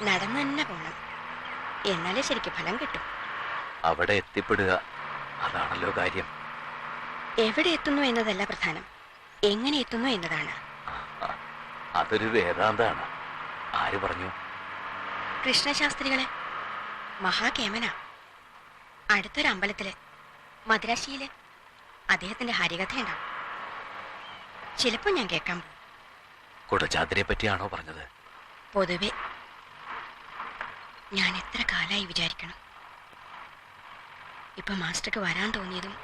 നടന്നു തന്നെ പോണം. എന്നാലേ ശരിക്കും ഫലം കിട്ടും. അവിടെ എത്തിപ്പെടുക, അതാണല്ലോ കാര്യം. എവിടെ എത്തുന്നു എന്നതല്ല പ്രധാനം, എങ്ങനെ എത്തുന്നു എന്നതാണ്. അതൊരു വേദാന്താണ്. ആര് പറഞ്ഞു? കൃഷ്ണശാസ്ത്രികളെ. മഹാകേമന. അടുത്തൊരു അമ്പലത്തില്, മദ്രാശിയില് അദ്ദേഹത്തിന്റെ ഹരികഥയുണ്ടാവും. ചിലപ്പോ ഞാൻ കേൾക്കാൻ പോകും. കുടജാദ്രിയെ പറ്റിയാണോ പറഞ്ഞത്? പൊതുവെ ഞാൻ എത്ര കാലായി വിചാരിക്കണം. ഇപ്പൊ മാസ്റ്റർക്ക് വരാൻ തോന്നിയതും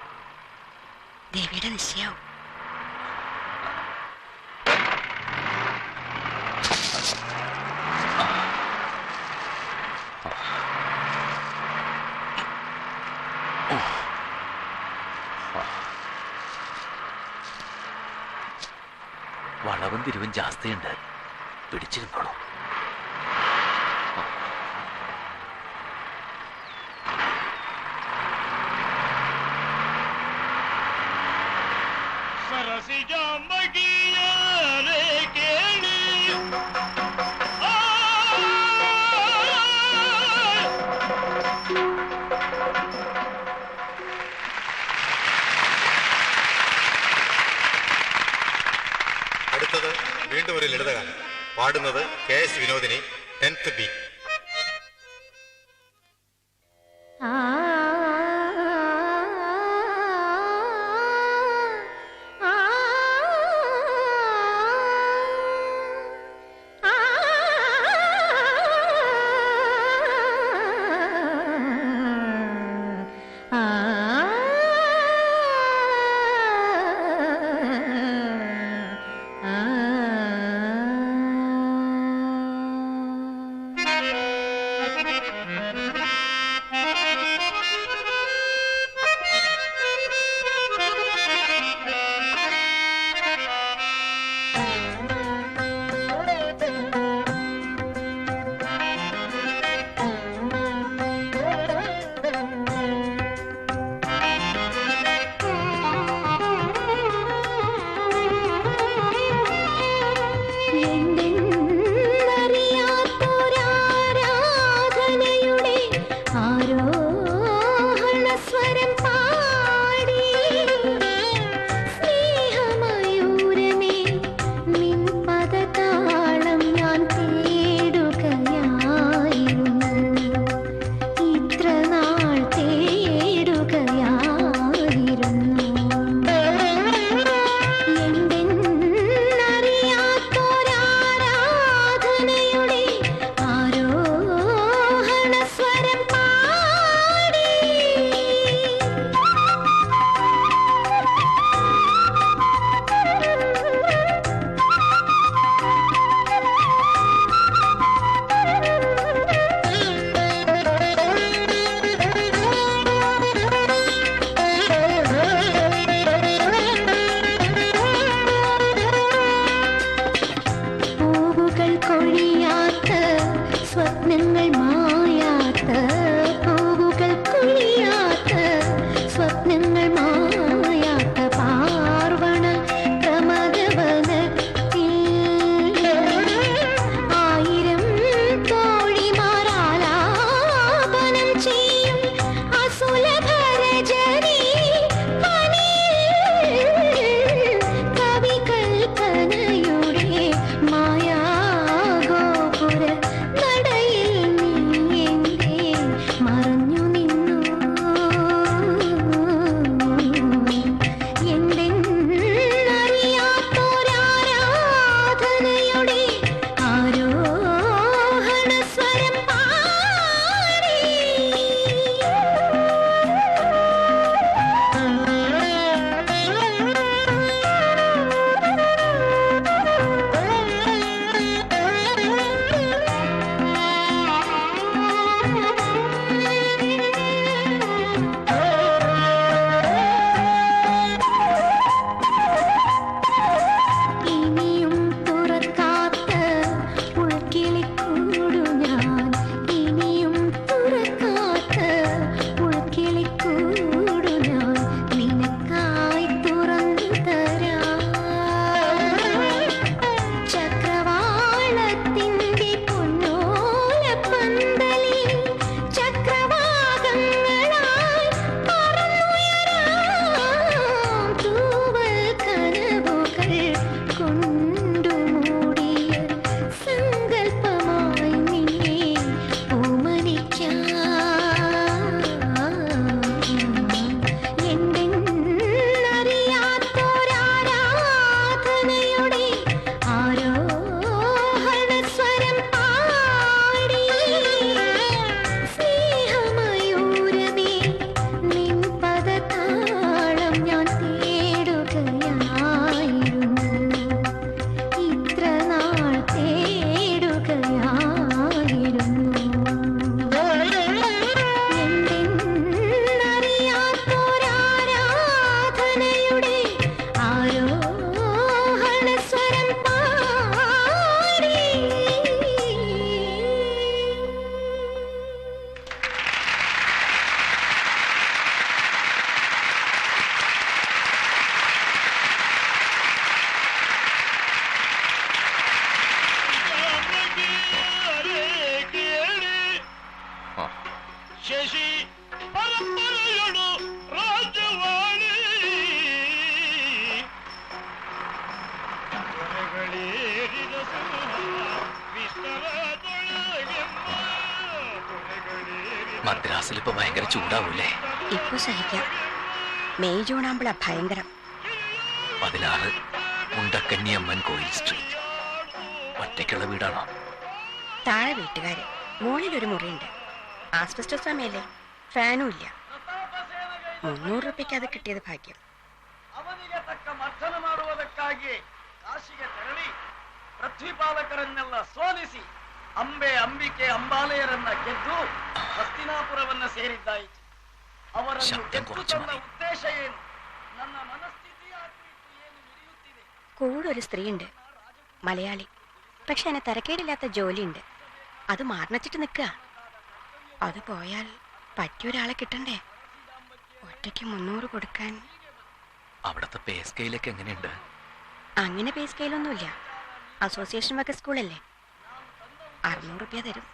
ദേവിയുടെ നിശ്ചയാവും. വളവും തിരിവും ജാസ്തിയുണ്ട്, പിടിച്ചിരുന്നോളൂ. അടുത്തത് വീണ്ടും ഒരു ലളിതഗാനം. പാടുന്നത് KS വിനോദിനി, 10th B. മദ്രാസിൽ ഇപ്പൊ ഭയങ്കര ചൂടാവൂലേ? ഇപ്പൊ സഹിക്കാം. മെയ് ജൂണാകുമ്പോഴാ ഭയങ്കരം. 16 മുണ്ടക്കന്നിയമ്മൻ കോയിൽ സ്ട്രീറ്റ്. ഒറ്റയ്ക്കുള്ള വീടാണോ? താഴെ വീട്ടുകാര്, മുകളിലൊരു മുറിയുണ്ട്. ആസ്ബസ്റ്റോസ് സമയല്ലേ, ഫാനും ഇല്ല. 300 രൂപയ്ക്ക് അത് കിട്ടിയത് ഭാഗ്യം. ಅವನಿಗೆ ತಕ್ಕ ಮರ್ದನ ಮಾಡುವುದಕ್ಕಾಗಿ ಕಾಶಿಗೆ ತೆರಳಿ ಪೃಥ್ವಿಪಾಲಕರನ್ನೆಲ್ಲ ಸೋಲಿಸಿ ಅಂಬೆ ಅಂಬಿಕೆ ಅಂಬಾಲೆಯರನ್ನ ಗೆದ್ದು ಹಸ್ತಿನಾಪುರವನ್ನ ಸೇರಿದ್ದಾಯಿತು. ಅವರನ್ನು ಗೆದ್ದು ತಂದ ಉದ್ದೇಶ ಏನು? ನನ್ನ ಮನಸ್ಥಿತಿ ಏನು ಮಿಡಿಯುತ್ತಿದೆ. കൂടെ ഒരു സ്ത്രീയുണ്ട്, മലയാളി. പക്ഷെ അതിന് തരക്കേടില്ലാത്ത ജോലിയുണ്ട്. അത് മാറിച്ചിട്ട് നിൽക്കുക. അത് പോയാൽ പറ്റിയൊരാളെ കിട്ടണ്ടേ? ഒറ്റയ്ക്ക് 300 കൊടുക്കാൻ. അവിടത്തെ പേ സ്കെയിലൊക്കെ എങ്ങനെയുണ്ട്? അങ്ങനെ പേ സ്കെയിലൊന്നുമില്ല. അസോസിയേഷൻ വക സ്കൂളല്ലേ. 600 രൂപ തരും.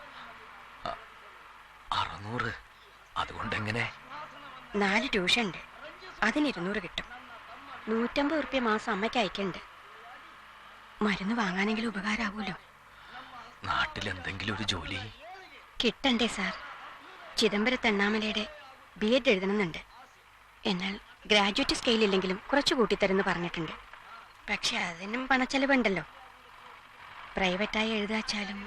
600? അതുകൊണ്ട് എങ്ങനെ? 4 ട്യൂഷൻ ഉണ്ട്, അതിന് 200 കിട്ടും. 150 രൂപ മാസം അമ്മയ്ക്ക് അയക്കുന്നുണ്ട്. മരുന്ന് വാങ്ങാനെങ്കിലും ഉപകാരമാവൂലോ. നാട്ടിൽ എന്തെങ്കിലും ഒരു ജോലി കിട്ടണ്ടേ സാർ? ചിദംബരത്ത് അണ്ണാമലയുടെ BEd എഴുതണമെന്നുണ്ട്. എന്നാൽ ഗ്രാജുവേറ്റ് സ്കെയിലില്ലെങ്കിലും കുറച്ച് കൂട്ടിത്തരുമെന്ന് പറഞ്ഞിട്ടുണ്ട്. പക്ഷെ അതിനും പണച്ചെലവുണ്ടല്ലോ. പ്രൈവറ്റായി എഴുതാച്ചാലും.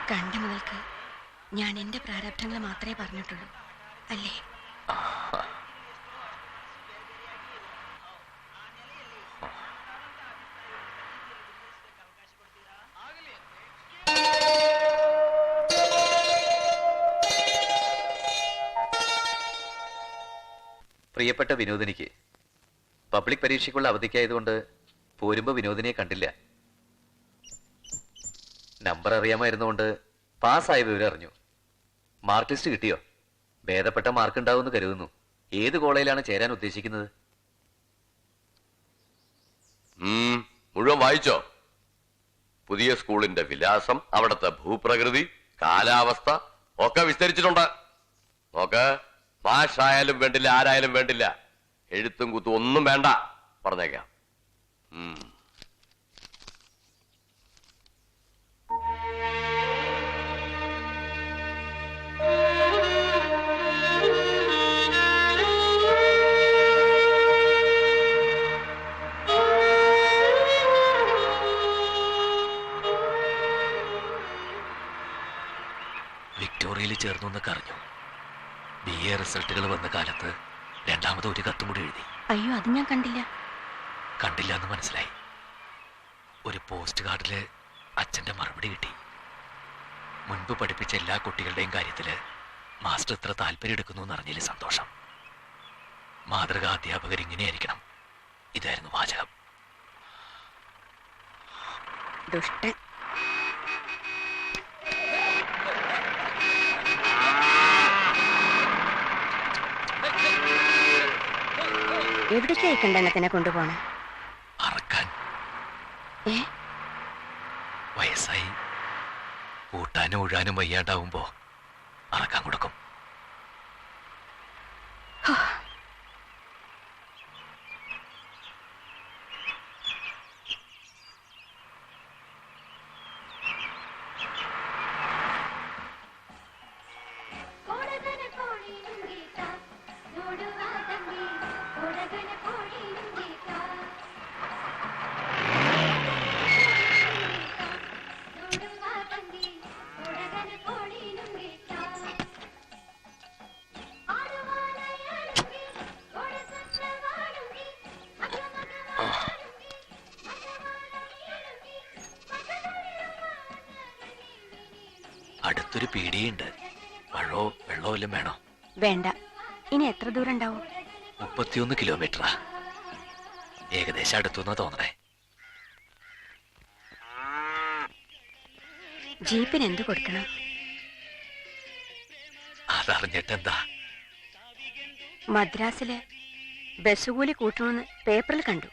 കണ്ട മുതൽക്ക് ഞാൻ എൻ്റെ പ്രാരബ്ധങ്ങൾ മാത്രമേ പറഞ്ഞിട്ടുള്ളൂ അല്ലേ? പ്രിയപ്പെട്ട വിനോദിനിക്ക് പബ്ലിക് പരീക്ഷയ്ക്കുള്ള അവധിക്കായതുകൊണ്ട് പോരുമ്പോൾ വിനോദിനിയെ കണ്ടില്ല. നമ്പർ അറിയാമായിരുന്നുകൊണ്ട് പാസ്സായ വിവരം അറിഞ്ഞു. മാർക്ക് ലിസ്റ്റ് കിട്ടിയോ? ഭേദപ്പെട്ട മാർക്ക് ഉണ്ടാവുമെന്ന് കരുതുന്നു. ഏത് കോളേജിലാണ് ചേരാൻ ഉദ്ദേശിക്കുന്നത്? മുഴുവൻ വായിച്ചോ? പുതിയ സ്കൂളിന്റെ വിലാസം, അവിടുത്തെ ഭൂപ്രകൃതി, കാലാവസ്ഥ ഒക്കെ വിസ്തരിച്ചിട്ടുണ്ട്. നോക്ക്, മാഷായാലും വേണ്ടില്ല, ആരായാലും വേണ്ടില്ല, എഴുത്തും കുത്തും ഒന്നും വേണ്ട, പറഞ്ഞേക്കാം. വിക്ടോറിയയിൽ ചേർന്നു എന്നൊക്കെ അറിഞ്ഞു. BA റിസൾട്ടുകൾ വന്ന കാലത്ത് രണ്ടാമത് ഒരു കത്തും കൂടി എഴുതി. അയ്യോ, അത് ഞാൻ കണ്ടില്ല. കണ്ടില്ല എന്ന് മനസ്സിലായി. ഒരു പോസ്റ്റ് കാർഡില് അച്ഛൻ്റെ മറുപടി കിട്ടി. മുൻപ് പഠിപ്പിച്ച എല്ലാ കുട്ടികളുടെയും കാര്യത്തില് മാസ്റ്റർ ഇത്ര താല്പര്യം എടുക്കുന്നു എന്നറിഞ്ഞതിൽ സന്തോഷം. മാതൃകാ അധ്യാപകർ ഇങ്ങനെയായിരിക്കണം. ഇതായിരുന്നു വാചകം. ദുഷ്ടൻ. എവിടേക്കായി കണ്ടെണ്ണത്തിനെ കൊണ്ടുപോണേ? അറക്കാൻ. വയസ്സായി കൂട്ടാനും ഉഴാനും വയ്യാണ്ടാവുമ്പോ അറക്കാൻ കൊടുക്കും. അടുത്തൊരു പീടിയുണ്ട്. പഴോ വെള്ളോ വല്ലതും വേണോ? വേണ്ട. ഇനി എത്ര ദൂരം ഉണ്ടാവും? 31 കിലോമീറ്ററാ. ഏകദേശം അടുത്തുനിന്നാ തോന്നണേ. ജീപ്പിന് എന്ത് കൊടുക്കണം? അതറിഞ്ഞിട്ടെന്താ? മദ്രാസില് ബസ് കൂലി കൂട്ടണമെന്ന് പേപ്പറിൽ കണ്ടു.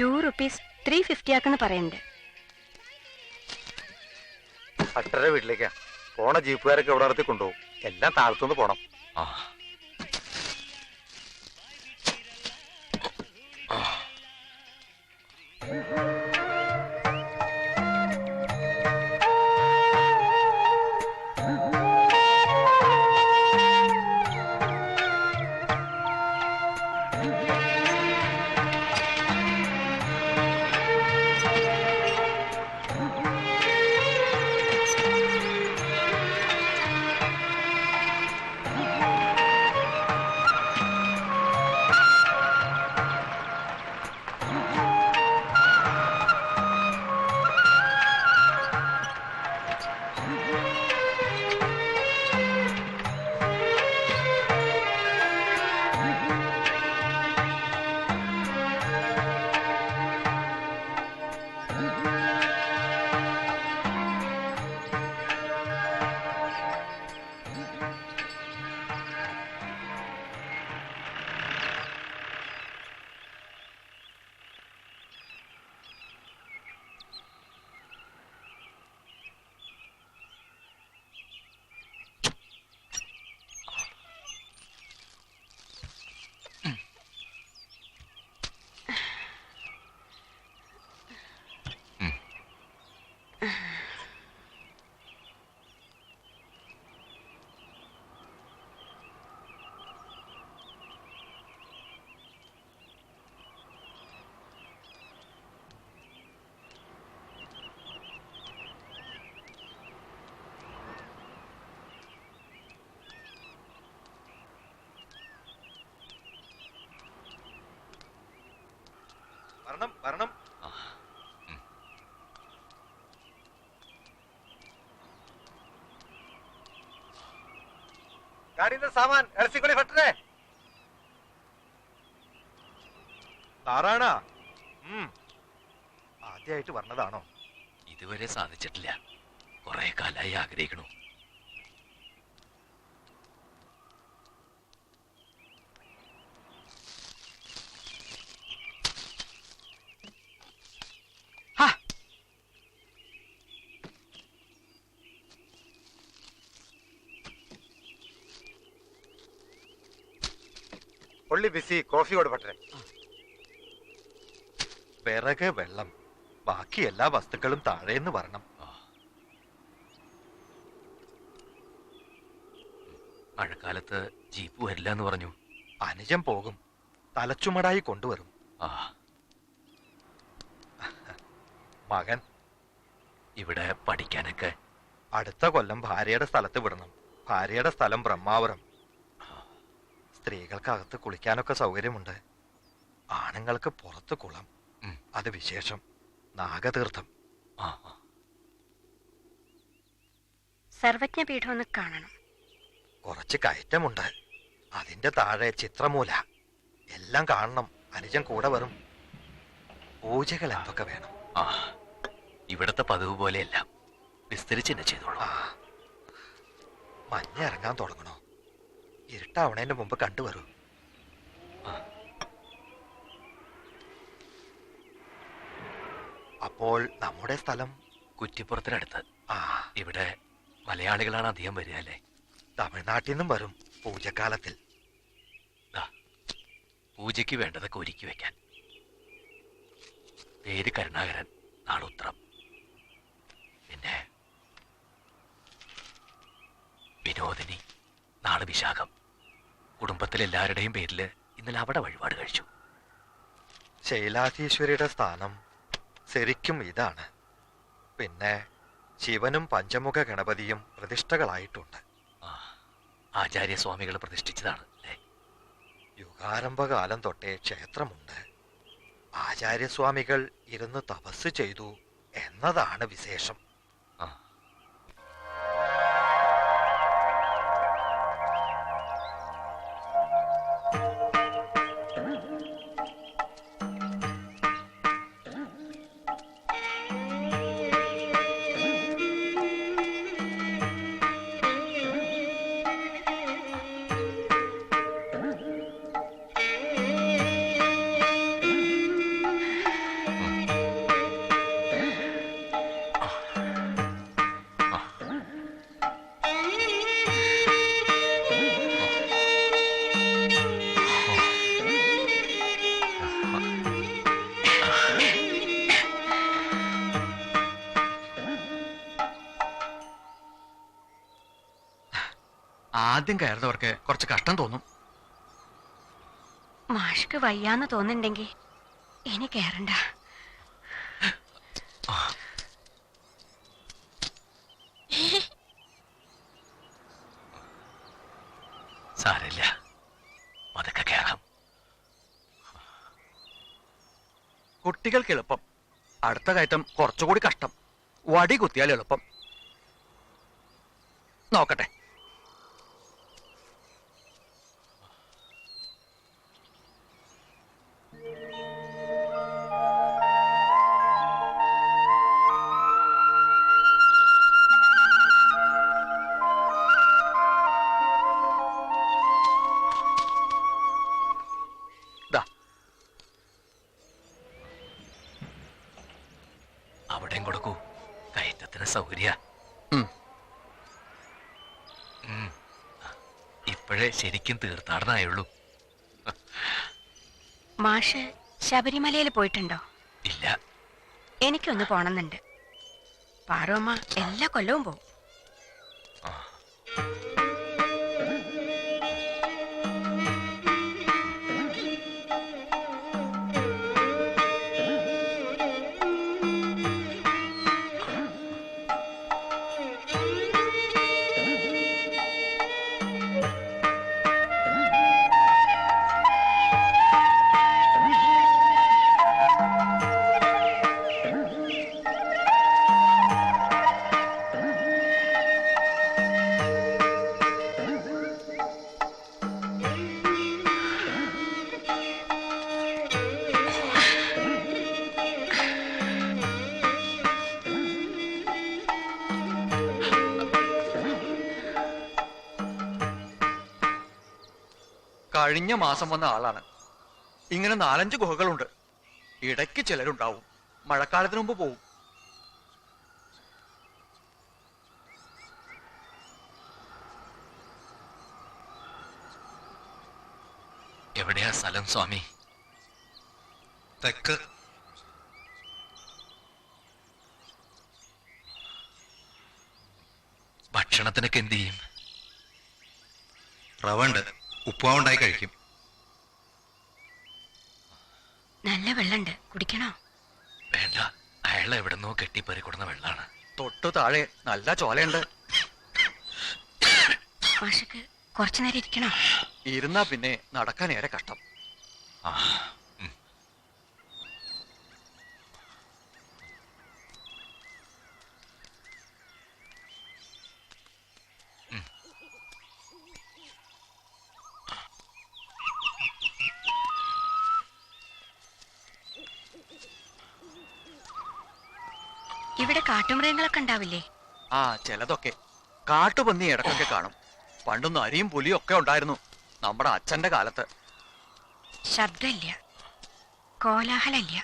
2 rupees 350 ആക്കെന്ന് പറയുന്നുണ്ട്. ഭട്ടരുടെ വീട്ടിലേക്കാ. പോണ ജീപ്പുകാരൊക്കെ ഇവിടെ നിർത്തി കൊണ്ടുപോകും. എല്ലാം താഴത്തുനിന്ന് പോണം. വരണം വരണം. ഗാഡിന്റെ സാമാൻ എളസിക്കൊള്ളി ഭട്ടരെ. നാറാണ ആദ്യമായിട്ട് വരണതാണോ? ഇതുവരെ സാധിച്ചിട്ടില്ല. കുറെ കാലായി ആഗ്രഹിക്കണു. കൊള്ളി ബിസി കോഫി കൊടുപ്പട്ടെ. വിറക്, വെള്ളം, ബാക്കി എല്ലാ വസ്തുക്കളും താഴേന്ന് വരണം. മഴക്കാലത്ത് ജീപ്പ് വരില്ല എന്ന് പറഞ്ഞു. അനുജം പോകും, തലച്ചുമടായി കൊണ്ടുവരും. മകൻ ഇവിടെ പഠിക്കാനൊക്കെ അടുത്ത കൊല്ലം ഭാര്യയുടെ സ്ഥലത്ത് വിടണം. ഭാര്യയുടെ സ്ഥലം ബ്രഹ്മാവരം. സ്ത്രീകൾക്ക് കുളിക്കാനൊക്കെ സൗകര്യമുണ്ട്. ആണുങ്ങൾക്ക് പുറത്ത് കുളം. അത് വിശേഷം. നാഗതീർത്ഥം. സർവജ്ഞപീഠം ഒന്ന് കാണണം. കുറച്ച് കയറ്റമുണ്ട്. അതിന്റെ താഴെ ചിത്രമൂല. എല്ലാം കാണണം. അനുജൻ കൂടെ വരും. പൂജകൾ എന്തൊക്കെ വേണം? ഇവിടത്തെ പതിവ് പോലെയല്ല. വിസ്തരിച്ച് തന്നെ ചെയ്തോളൂ. മഞ്ഞ ഇറങ്ങാൻ തുടങ്ങണോ? ഇരുട്ടാവണേന്റെ മുമ്പ് കണ്ടുവരൂ. അപ്പോൾ നമ്മുടെ സ്ഥലം കുറ്റിപ്പുറത്തിനടുത്ത്. ഇവിടെ മലയാളികളാണ് അധികം വരിക അല്ലേ? തമിഴ്നാട്ടിൽ നിന്നും വരും പൂജക്കാലത്തിൽ. പൂജയ്ക്ക് വേണ്ടതൊക്കെ ഒരുക്കി വെക്കാൻ. പേര് കരുണാകരൻ, നാളുത്രം. പിന്നെ വിനോദിനി, നാള് വിശാഖം. കുടുംബത്തിലെല്ലാവരുടെയും പേരില് ഇന്നലെ അവിടെ വഴിപാട് കഴിച്ചു. ശൈലാധീശ്വരിയുടെ സ്ഥാനം ശരിക്കും ഇതാണ്. പിന്നെ ശിവനും പഞ്ചമുഖ ഗണപതിയും പ്രതിഷ്ഠകളായിട്ടുണ്ട്. ആചാര്യസ്വാമികൾ പ്രതിഷ്ഠിച്ചതാണ് അല്ലേ? യുഗാരംഭകാലം തൊട്ടേ ക്ഷേത്രമുണ്ട്. ആചാര്യസ്വാമികൾ ഇരുന്ന് തപസ് ചെയ്തു എന്നതാണ് വിശേഷം. ആദ്യം കയറുന്നവർക്ക് കുറച്ച് കഷ്ടം തോന്നും. മാഷ്ക്ക് വയ്യാന്ന് തോന്നുന്നുണ്ടെങ്കിൽ ഇനി കയറണ്ട. സാരമില്ല, അതൊക്കെ കയറാം. കുട്ടികൾക്ക് എളുപ്പം, അടുത്ത കയറ്റം കുറച്ചുകൂടി കഷ്ടം. വടി കുത്തിയാൽ എളുപ്പം. നോക്കട്ടെ. അവിടെയും കൊടുക്കൂ, കയറ്റത്തിന് സൗകര്യ. ഇപ്പോഴേ ശരിക്കും തീർത്ഥാടനമായുള്ളൂ. മാഷ് ശബരിമലയിൽ പോയിട്ടുണ്ടോ? ഇല്ല. എനിക്കൊന്ന് പോണമെന്നുണ്ട്. പാറുമ്മ എല്ലാ കൊല്ലവും പോവും. കഴിഞ്ഞ മാസം വന്ന ആളാണ്. ഇങ്ങനെ 4-5 ഗുഹകളുണ്ട്. ഇടയ്ക്ക് ചിലരുണ്ടാവും. മഴക്കാലത്തിന് മുമ്പ് പോവും. എവിടെയാ സ്ഥലം സ്വാമി? തെക്ക്. ഭക്ഷണത്തിനൊക്കെ എന്ത് ചെയ്യും? റവണ്ട്, ഉപ്പുമാവുണ്ടായി കഴിക്കും. നല്ല വെള്ളമുണ്ട്, കുടിക്കണോ? വേണ്ട, അയാൾ എവിടെന്നോ കെട്ടിപ്പേറി കൊടുന്ന വെള്ളാണ്. തൊട്ടു താഴെ നല്ല ചോലയുണ്ട്. മാഷക്ക് കുറച്ചു നേരം ഇരിക്കണോ? ഇരുന്നാ പിന്നെ നടക്കാൻ ഏറെ കഷ്ടം. ഇവിടെ കാട്ടുമൃഗങ്ങളൊക്കെ ഉണ്ടാവില്ലേ? ആ, ചിലതൊക്കെ. കാട്ടുപന്നി ഇടക്കൊക്കെ കാണും. പണ്ടൊന്നും അരിയും പുലിയും ഒക്കെ ഉണ്ടായിരുന്നു നമ്മുടെ അച്ഛന്റെ കാലത്ത്. ശബ്ദമില്ല, കോലാഹലമില്ല.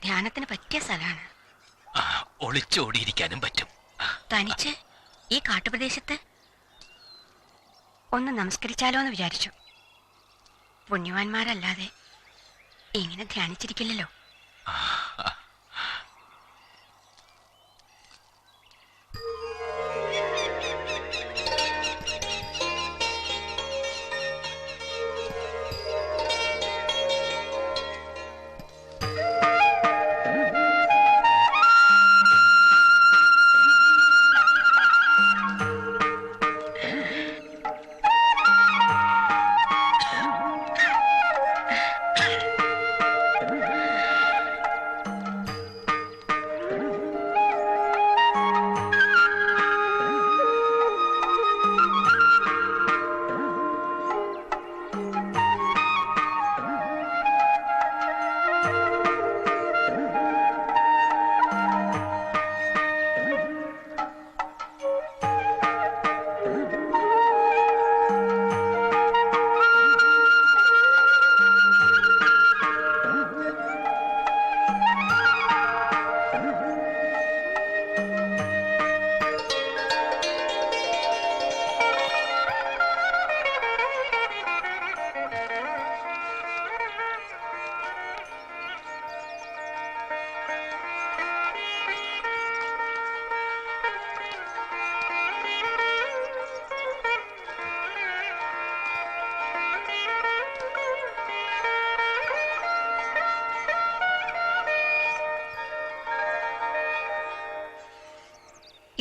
ധ്യാനത്തിന് പറ്റിയ സ്ഥലമാണ്. ഒളിച്ചോടിയിരിക്കാനും പറ്റും. തനിച്ച് ഈ കാട്ടുപ്രദേശത്ത് ഒന്ന് നമസ്കരിച്ചാലോ എന്ന് വിചാരിച്ചു. പുണ്യവാന്മാരല്ലാതെ ഇങ്ങനെ ധ്യാനിച്ചിരിക്കില്ലല്ലോ.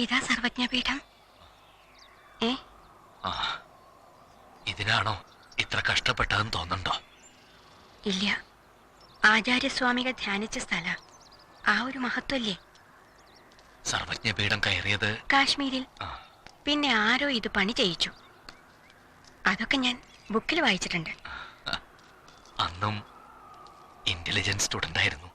ഇതാ സർവജ്ഞപീഠം. ആ, ഇതിനാണോ ഇത്ര കഷ്ടപ്പെട്ടതെന്ന് തോന്നുന്നുണ്ടോ? ഇല്ല, ആചാര്യസ്വാമികൾ ധ്യാനിച്ച സ്ഥല. ആ ഒരു മഹത്വല്ലേ. സർവജ്ഞപീഠം കയറിയത് കാശ്മീരിൽ. പിന്നെ ആരോ ഇത് പണി ചെയ്യിച്ചു. അതൊക്കെ ഞാൻ ബുക്കിൽ വായിച്ചിട്ടുണ്ട്. അന്നും ഇന്റലിജൻസ് സ്റ്റുഡന്റ് ആയിരുന്നു.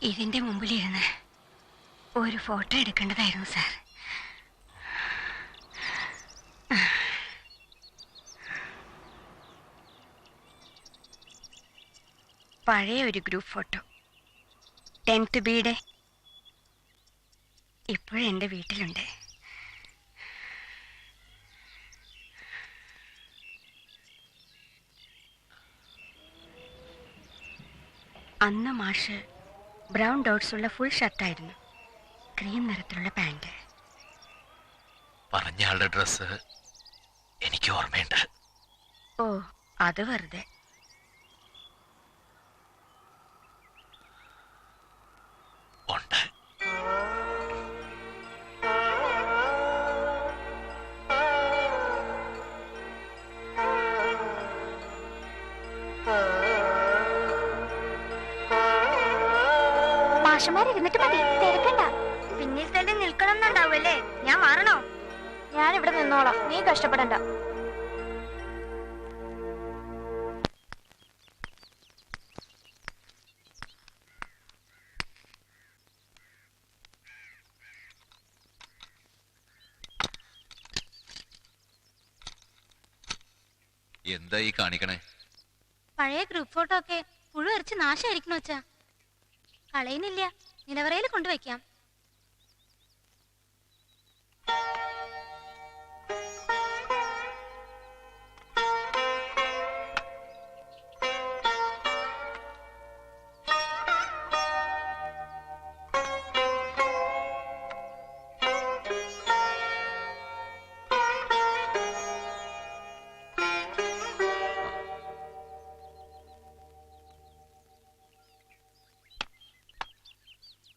ഇതിന്റെ മുമ്പിലിരുന്ന് ഒരു ഫോട്ടോ എടുക്കേണ്ടതായിരുന്നു സാർ. പഴയ ഒരു ഗ്രൂപ്പ് ഫോട്ടോ, 10th ബിയുടെ. ഇപ്പോഴും എൻ്റെ വീട്ടിലുണ്ട്. അന്ന് മാഷ് ബ്രൗൺ ഡോട്ട്സ് ഉള്ള ഫുൾ ഷർട്ടായിരുന്നു, ക്രീം നിറത്തിലുള്ള പാൻറ്. പറഞ്ഞയാളുടെ ഡ്രസ്സ് എനിക്ക് ഓർമ്മയുണ്ട്. ഓ, അത് വെറുതെ. ഉണ്ട്. മാഷന്മാരിരുന്നിട്ട് മതി, തിരക്കണ്ട. പിന്നിൽ തന്നെ നിൽക്കണം എന്നുണ്ടാവുമല്ലേ? ഞാൻ മാറണോ? ഞാൻ ഇവിടെ നിന്നോളാം, നീ കഷ്ടപ്പെടണ്ട. എന്താ ഈ കാണിക്കണേ? പഴയ ഗ്രൂപ്പ് ഫോട്ടോ ഒക്കെ പുഴു എറിച്ച് നാശമായിരിക്കണോ വെച്ചാ? കളയുന്നില്ല, നിലവറയിൽ കൊണ്ടുവയ്ക്കാം.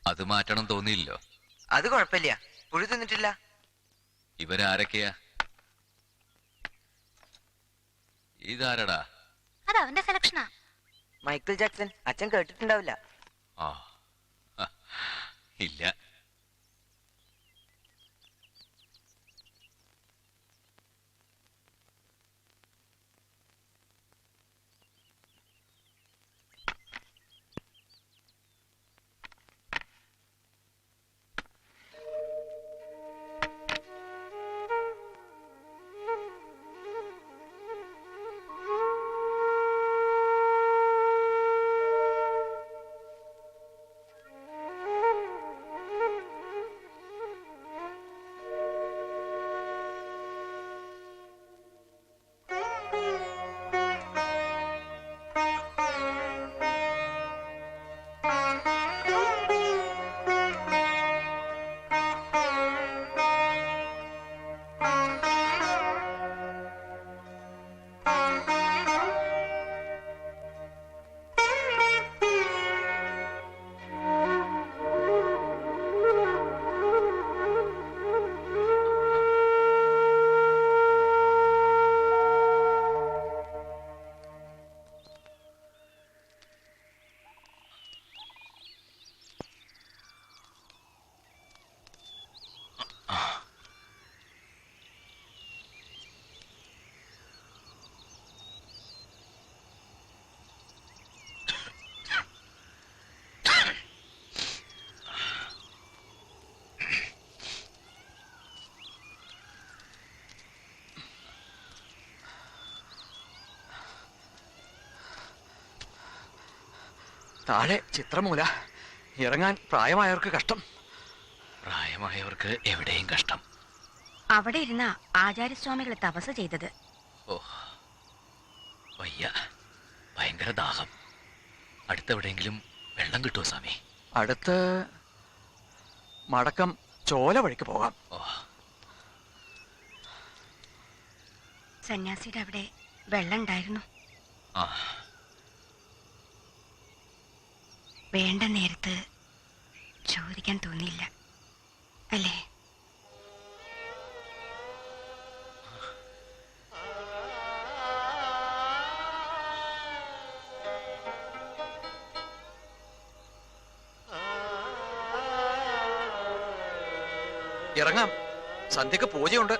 അത് മാറ്റണം തോന്നിയില്ലോ? അത് കുഴപ്പമില്ല, പുഴു തിന്നിട്ടില്ല. ഇവരാരൊക്കെയാ? ഇതാരടാ? അത് അവന്റെ സെലക്ഷനാ. Michael Jackson. അച്ഛൻ കേട്ടിട്ടുണ്ടാവില്ല. ആ, ഇല്ല. താഴെ ചിത്രമൂല. ഇറങ്ങാൻ പ്രായമായവർക്ക് കഷ്ടം. പ്രായമായവർക്ക് എവിടെയും കഷ്ടം. അവിടെ ഇരുന്ന ആചാര്യസ്വാമികൾ തപസ് ചെയ്തത്. ഓ വയ്യ, ഭയങ്കര ദാഹം. അടുത്തെവിടെയെങ്കിലും വെള്ളം കിട്ടുമോ സ്വാമി? അടുത്ത് മടക്കം ചോല വഴിക്ക് പോകാം. സന്യാസിയുടെ അവിടെ വെള്ളം ഉണ്ടായിരുന്നു. വേണ്ട നേരത്ത് ചോദിക്കാൻ തോന്നിയില്ല അല്ലേ? ഇറങ്ങാം, സന്ധ്യക്ക് പൂജയുണ്ട്.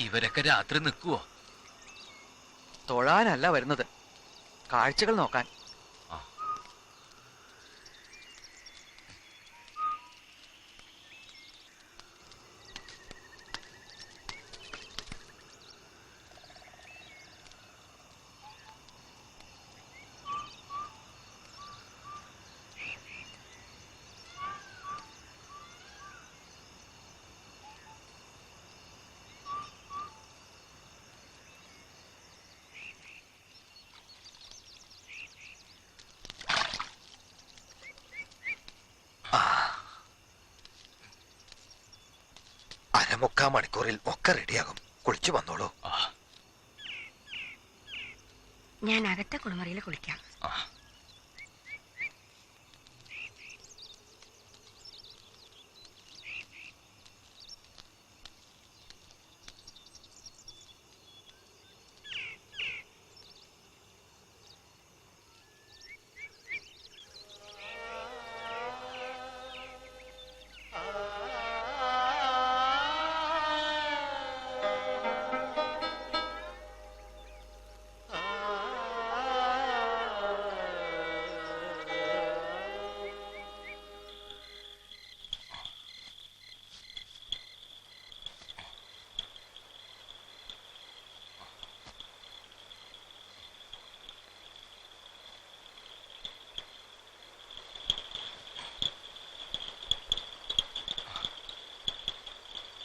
ഇവരൊക്കെ രാത്രി നിൽക്കുവോ? തൊഴാനല്ല വരുന്നത്, കാഴ്ചകൾ നോക്കാൻ. അരമുക്കാൽ മണിക്കൂറിൽ ഒക്കെ റെഡിയാകും. കുളിച്ചു വന്നോളൂ. ഞാൻ അകത്തെ കുളിമുറിയിൽ കുളിക്കാം.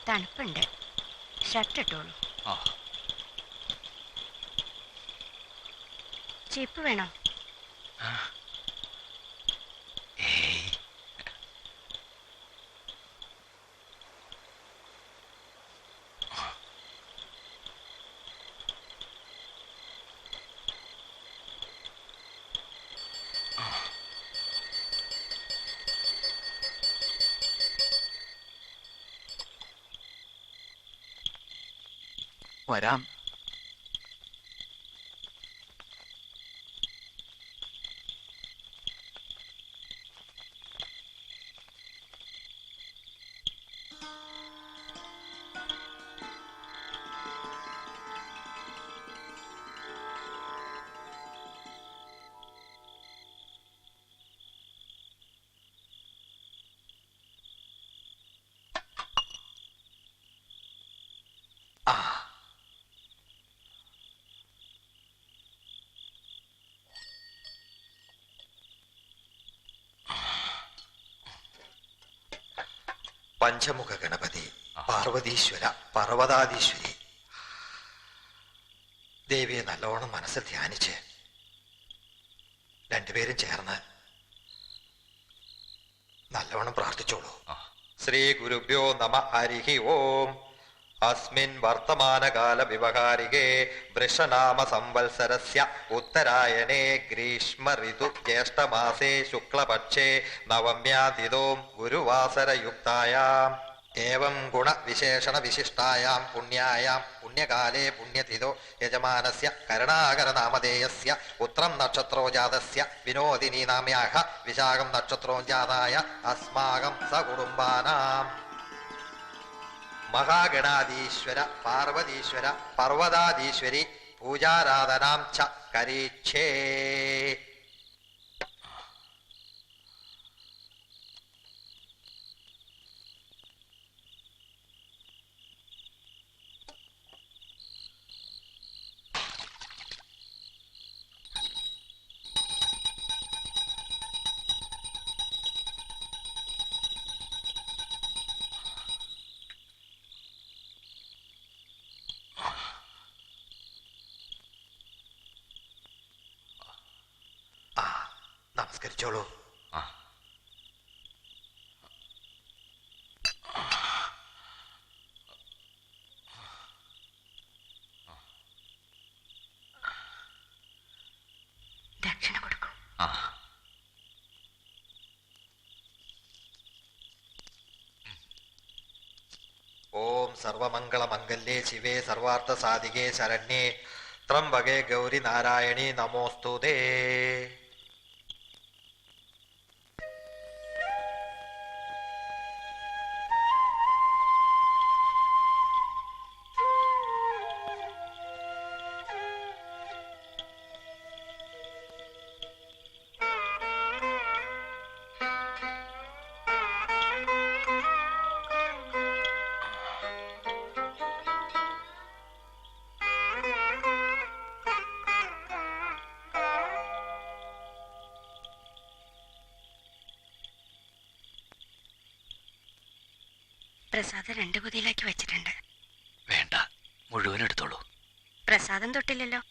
തണുപ്പുണ്ട്, ഷർട്ട് ഇട്ടോളൂ. ചീപ്പ് വേണോ? വരാം. പഞ്ചമുഖ ഗണപതി, പാർവതീശ്വര, പർവ്വതാധീശ്വരി ദേവിയെ നല്ലോണം മനസ്സിൽ ധ്യാനിച്ച് രണ്ടുപേരും ചേർന്ന് നല്ലോണം പ്രാർത്ഥിച്ചോളൂ. ശ്രീ ഗുരുഭ്യോ നമ. ഹരിഹി ഓം. അസ്മിൻ വർത്തമാനകാല വ്യവഹാരികേ വൃഷനാമ സംവത്സരസ്യ ഉത്തരായണേ ഗ്രീഷ്മ ഋതു ജ്യേഷ്ഠമാസേ ശുക്ലപക്ഷേ നവമ്യാതിഥോ ഗുരുവാസരയുക്തായാം ഏവം ഗുണവിശേഷണ വിശിഷ്ടായാം പുണ്യായാം പുണ്യകാലേ പുണ്യതിഥോ യജമാനസ്യ കരുണാകരനാമധേയസ്യ ഉത്രം നക്ഷത്രോ ജാതസ്യ വിനോദിനി നാമ്യാഹ വിശാഖം നക്ഷത്രോ ജാതായ അസ്മാകം സകുടുംബാനാം മഹാഗണാധീശ്വര പാർവതീശ്വര പർവ്വതാധീശ്വരി പൂജാരാധനാം ച കരീക്ഷേ. നമസ്കരിച്ചോളൂ. ദക്ഷിണ കൊടുക്കും. ഓം സർവമംഗളമംഗല്യേ ശിവേ സർവാർത്ഥ സാധികേ ശരണ്യേ ത്രംബകേ ഗൗരി നാരായണി നമോസ്തുതേ. പ്രസാദം 2 പൊതിയിലാക്കി വെച്ചിട്ടുണ്ട്. വേണ്ട, മുഴുവൻ എടുത്തോളൂ. പ്രസാദം തൊട്ടില്ലല്ലോ.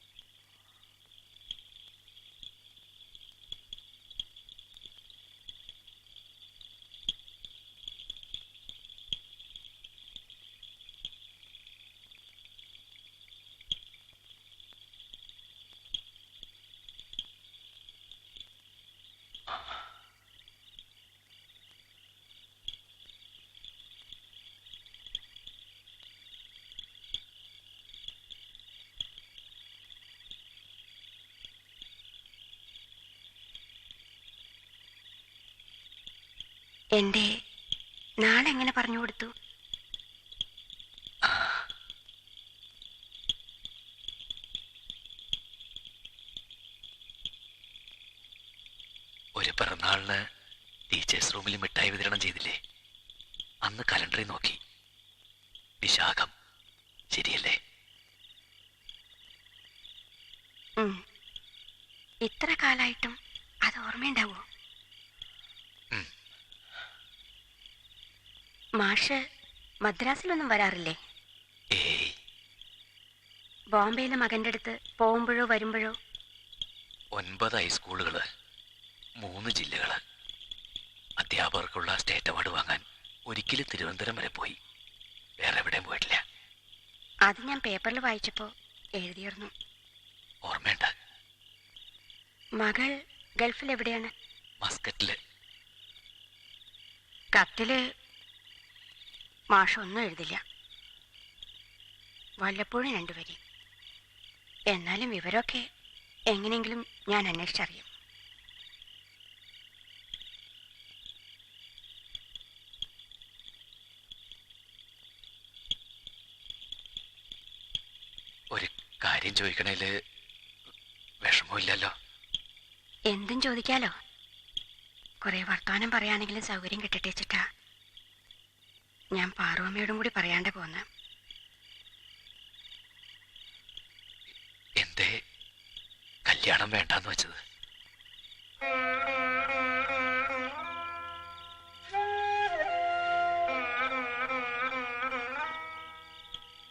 എന്റെ നാളെങ്ങനെ പറഞ്ഞു കൊടുത്തു? ഒരു പിറന്നാളിന് ടീച്ചേഴ്സ് റൂമിൽ മിഠായി വിതരണം ചെയ്തില്ലേ? അന്ന് കലണ്ടറിൽ നോക്കി. വിശാഖം ശരിയല്ലേ? ഇത്ര കാലായിട്ടും അത് ഓർമ്മയുണ്ടാവോ? മാഷ് മദ്രാസിലൊന്നും വരാറില്ലേ? ബോംബെയിലെ മകന്റെ അടുത്ത് പോകുമ്പോഴോ വരുമ്പോഴോ? 9 ഹൈസ്കൂളുകള്, 3 ജില്ലകള്. അധ്യാപകർക്കുള്ള സ്റ്റേറ്റ് അവാർഡ് വാങ്ങാൻ ഒരിക്കലും തിരുവനന്തപുരം വരെ പോയി. വേറെ എവിടെയും പോയിട്ടില്ല. അത് ഞാൻ പേപ്പറിൽ വായിച്ചപ്പോ എഴുതിയിരുന്നു. ഓർമ്മയുണ്ട്. മകൾ ഗൾഫിൽ എവിടെയാണ്? മസ്കറ്റില്. കത്തില് മാഷൊന്നും എഴുതില്ല. വല്ലപ്പോഴും 2 വരി. എന്നാലും വിവരമൊക്കെ എങ്ങനെയെങ്കിലും ഞാൻ അന്വേഷിച്ചറിയും. ഒരു കാര്യം ചോദിക്കണേല് വിഷമമില്ലല്ലോ? എന്തും ചോദിക്കാലോ. കുറെ വർത്തമാനം പറയാനെങ്കിലും സൗകര്യം കിട്ടട്ടെ വെച്ചിട്ടാ ഞാൻ പാർവമ്മയോടും കൂടി പറയാണ്ട് പോന്ന. എന്തേ കല്യാണം വേണ്ടാന്ന് വെച്ചത്?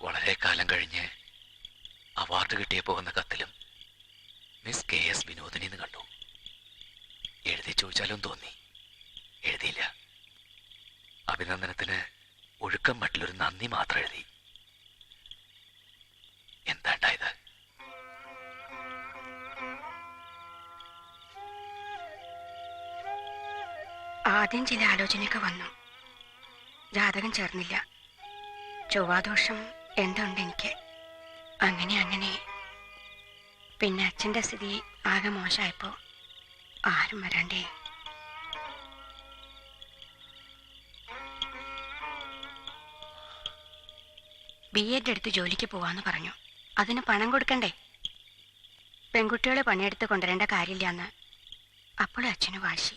വളരെ കാലം കഴിഞ്ഞ് അവാർഡ് കിട്ടിയപ്പോ വന്ന കത്തിലും മിസ് KS വിനോദിനി എന്ന് കണ്ടു. എഴുതി ചോദിച്ചാലും തോന്നി. എഴുതിയില്ല. അഭിനന്ദനത്തിന് ഒഴുക്കം മറ്റുള്ളൊരു നന്ദി മാത്രം എഴുതി. എന്താണ്ടായത്? ആദ്യം ചില ആലോചനയൊക്കെ വന്നു. ജാതകം ചേർന്നില്ല. ചൊവ്വാദോഷം എന്തുണ്ട് എനിക്ക്. അങ്ങനെ പിന്നെ അച്ഛൻ്റെ സ്ഥിതി ആകെ മോശമായപ്പോൾ ആരും വരാണ്ടേ. BEd എടുത്ത് ജോലിക്ക് പോവാന്ന് പറഞ്ഞു. അതിന് പണം കൊടുക്കണ്ടേ? പെൺകുട്ടികളെ പണിയെടുത്ത് കൊണ്ടുവരേണ്ട കാര്യമില്ലാന്ന് അപ്പോഴും അച്ഛന് വാശി.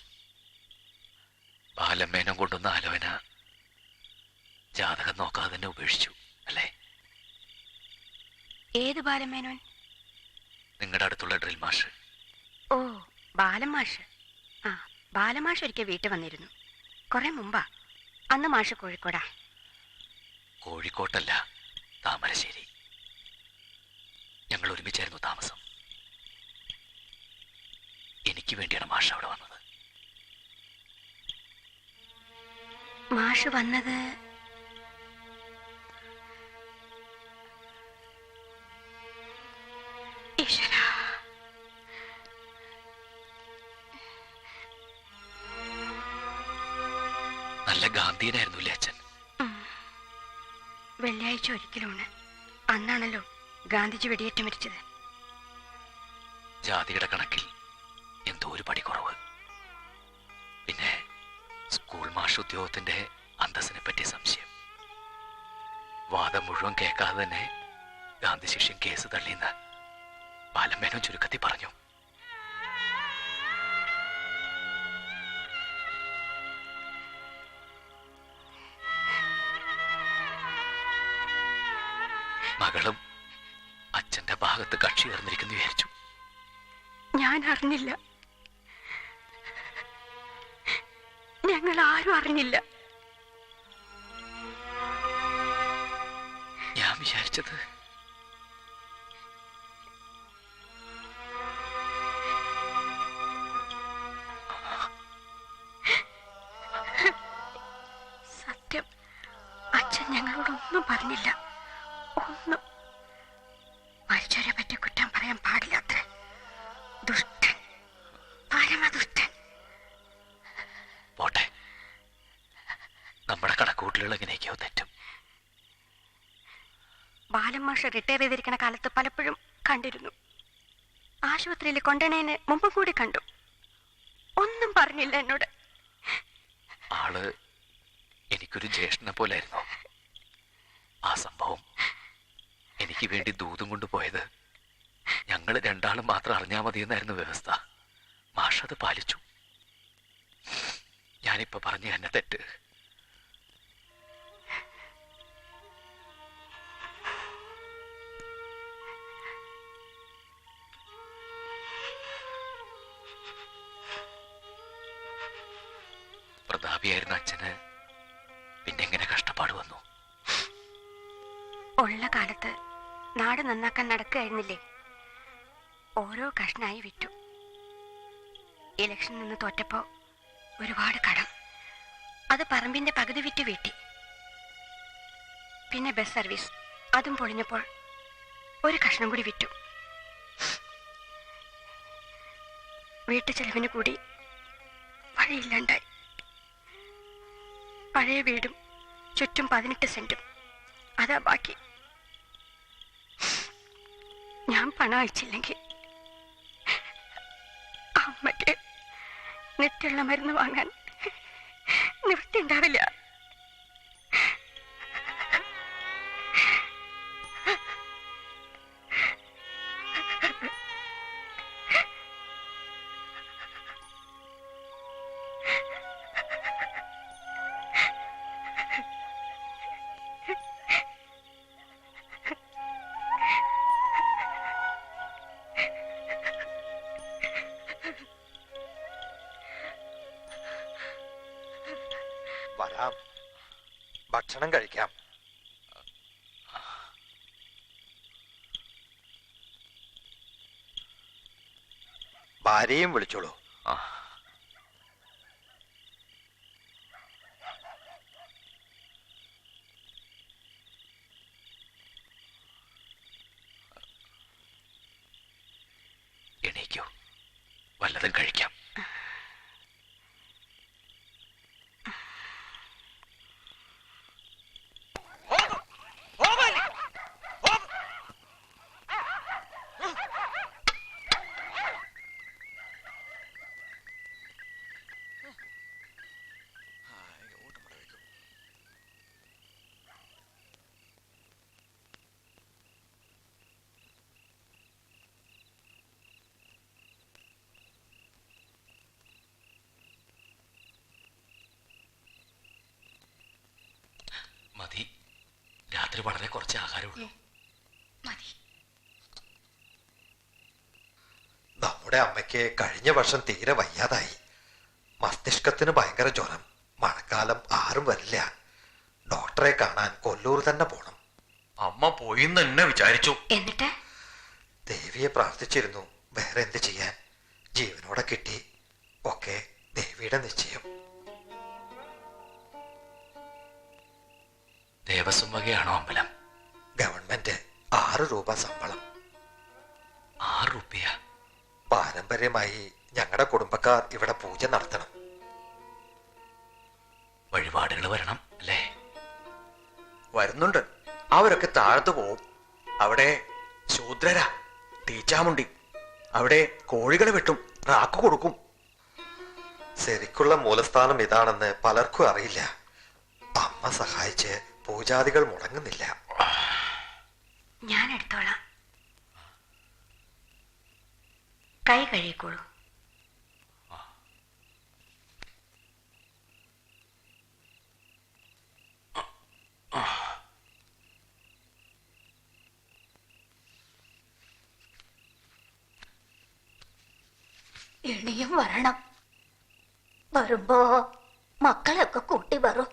ബാലമ്മേനം കൊണ്ടുവന്ന ആലോചന ജാതകം നോക്കാതെ തന്നെ ഉപേക്ഷിച്ചു അല്ലേ? ഏത് ബാലമേനോൻ? നിങ്ങളുടെ അടുത്തുള്ള ഡ്രിൽ മാഷ്. ഓ, ബാലമാഷ്. ആ, ബാലമാഷ് ഒരിക്കൽ വീട്ടിൽ വന്നിരുന്നു. കുറെ മുമ്പാ. അന്ന് മാഷ് കോഴിക്കോടാ. കോഴിക്കോട്ടല്ല, താമരശ്ശേരി. ഞങ്ങൾ ഒരുമിച്ചായിരുന്നു താമസം. എനിക്ക് വേണ്ടിയാണ് മാഷ് അവിടെ വന്നത്. മാഷ് വന്നത് ഈശ്വരാ, നല്ല ഗാന്ധിയനായിരുന്നു അല്ലേ അച്ഛൻ? വെള്ളിയാഴ്ച ഒരിക്കലുമാണ്. അന്നാണല്ലോ ഗാന്ധിജി വെടിയേറ്റ് മരിച്ചത്. ജാതിയുടെ കണക്കിൽ എന്തോ ഒരു പടി കുറവ്. പിന്നെ സ്കൂൾ മാഷ് ഉദ്യോഗത്തിന്റെ അന്തസ്സിനെ പറ്റിയ സംശയം. വാദം മുഴുവൻ കേൾക്കാതെ തന്നെ ഗാന്ധി ശിഷ്യൻ കേസ് തള്ളിയെന്ന് ബാലമ്മേനോൻ ചുരുക്കത്തിൽ പറഞ്ഞു. മകളും അച്ഛന്റെ ഭാഗത്ത് കക്ഷി ചേർന്നിരിക്കുന്നു വിചാരിച്ചു. ഞാൻ അറിഞ്ഞില്ല. ഞങ്ങൾ ആരും അറിഞ്ഞില്ല. ഞാൻ വിചാരിച്ചത് സത്യം, അച്ഛൻ ഞങ്ങളോടൊന്നും പറഞ്ഞില്ല. ഒന്നും. മരിച്ചവരെ പറ്റി കുറ്റം പറയാൻ പാടില്ലാത്ര. ദുഷ്ടൻ, പരമദുഷ്ടൻ. പോട്ടെ, നമ്മുടെ കണക്കൂട്ടലുകൾ എങ്ങനെയൊക്കെയോ തെറ്റും. ബാലമാഷ് റിട്ടയർ ചെയ്തിരിക്കുന്ന കാലത്ത് പലപ്പോഴും കണ്ടിരുന്നു. ആശുപത്രിയിൽ കൊണ്ടുവന്നതിന് മുമ്പ് കൂടി കണ്ടു. ഒന്നും പറഞ്ഞില്ല എന്നോട്. ആള് എനിക്കൊരു ജ്യേഷ്ഠനെ പോലായിരുന്നു. ആ സംഭവം എനിക്ക് വേണ്ടി ദൂതും കൊണ്ടുപോയത് ഞങ്ങൾ രണ്ടാളും മാത്രം അറിഞ്ഞാൽ മതിയെന്നായിരുന്നു വ്യവസ്ഥ. മാഷത് പാലിച്ചു. ഞാനിപ്പോ പറഞ്ഞു തന്നെ തെറ്റ്. പ്രതാപിയായിരുന്ന അച്ഛന് പിന്നെങ്ങനെ കഷ്ടപ്പാട് വന്നു? ഉള്ള കാലത്ത് നാട് നന്നാക്കാൻ നടക്കുകയായിരുന്നില്ലേ. ഓരോ കഷ്ണായി വിറ്റു. ഇലക്ഷൻ നിന്ന് തോറ്റപ്പോ ഒരുപാട് കടം. അത് പറമ്പിന്റെ പകുതി വിറ്റ് വീട്ടി. പിന്നെ ബസ് സർവീസ്, അതും പൊളിഞ്ഞപ്പോൾ ഒരു കഷ്ണം കൂടി വിറ്റു. വീട്ടു ചെലവിന് കൂടി വഴിയില്ലാണ്ടായി. പഴയ വീടും ചുറ്റും 18 സെന്റും, അതാ ബാക്കി. ഞാൻ പണം അയച്ചില്ലെങ്കിൽ അമ്മയ്ക്ക് നിത്യമുള്ള മരുന്ന് വാങ്ങാൻ നിവൃത്തി ഉണ്ടാവില്ല. വരാം, ഭക്ഷണം കഴിക്കാം. ഭാര്യയും വിളിച്ചോളൂ. എണീക്കൂ, വല്ലതും കഴിക്കാം. രാത്രി വളരെ കുറച്ച് ആഹാരമുള്ളൂ. നമ്മുടെ അമ്മയ്ക്ക് കഴിഞ്ഞ വർഷം തീരെ വയ്യാതായി. മസ്തിഷ്കത്തിന് ഭയങ്കര ജ്വരം. മഴക്കാലം ആരും വരില്ല. ഡോക്ടറെ കാണാൻ കൊല്ലൂർ തന്നെ പോണം. അമ്മ പോയിന്ന് തന്നെ വിചാരിച്ചു. എന്നിട്ട് ദേവിയെ പ്രാർത്ഥിച്ചിരുന്നു. വേറെ എന്ത് ചെയ്യാൻ? ജീവനോടെ കിട്ടി. ഒക്കെ ദേവിയുടെ നിശ്ചയം. ദേവസ്വം വകയാണോ അമ്പലം? ഗവൺമെന്റ് 6 രൂപ ശമ്പളം. 6 രൂപ? പാരമ്പര്യമായി ഞങ്ങളുടെ കുടുംബക്കാർ ഇവിടെ പൂജ നടത്തണം. വഴിപാടുകൾ വരണം അല്ലേ? വരുന്നുണ്ട്. അവരൊക്കെ താഴത്ത് പോവും. അവിടെ ശൂദ്രരാ, തീച്ചാമുണ്ടി. അവിടെ കോഴികളെ വെട്ടും, റാക്ക് കൊടുക്കും. ശരിക്കുള്ള മൂലസ്ഥാനം ഇതാണെന്ന് പലർക്കും അറിയില്ല. അമ്മ സഹായിച്ച് പൂജാദികൾ മുടങ്ങുന്നില്ല. ഞാൻ എടുത്തോളാം. കൈ കഴുകിക്കോളൂ. ഇനിയും വരണം. വരുമ്പോ മക്കളെയൊക്കെ കൂട്ടി വരും.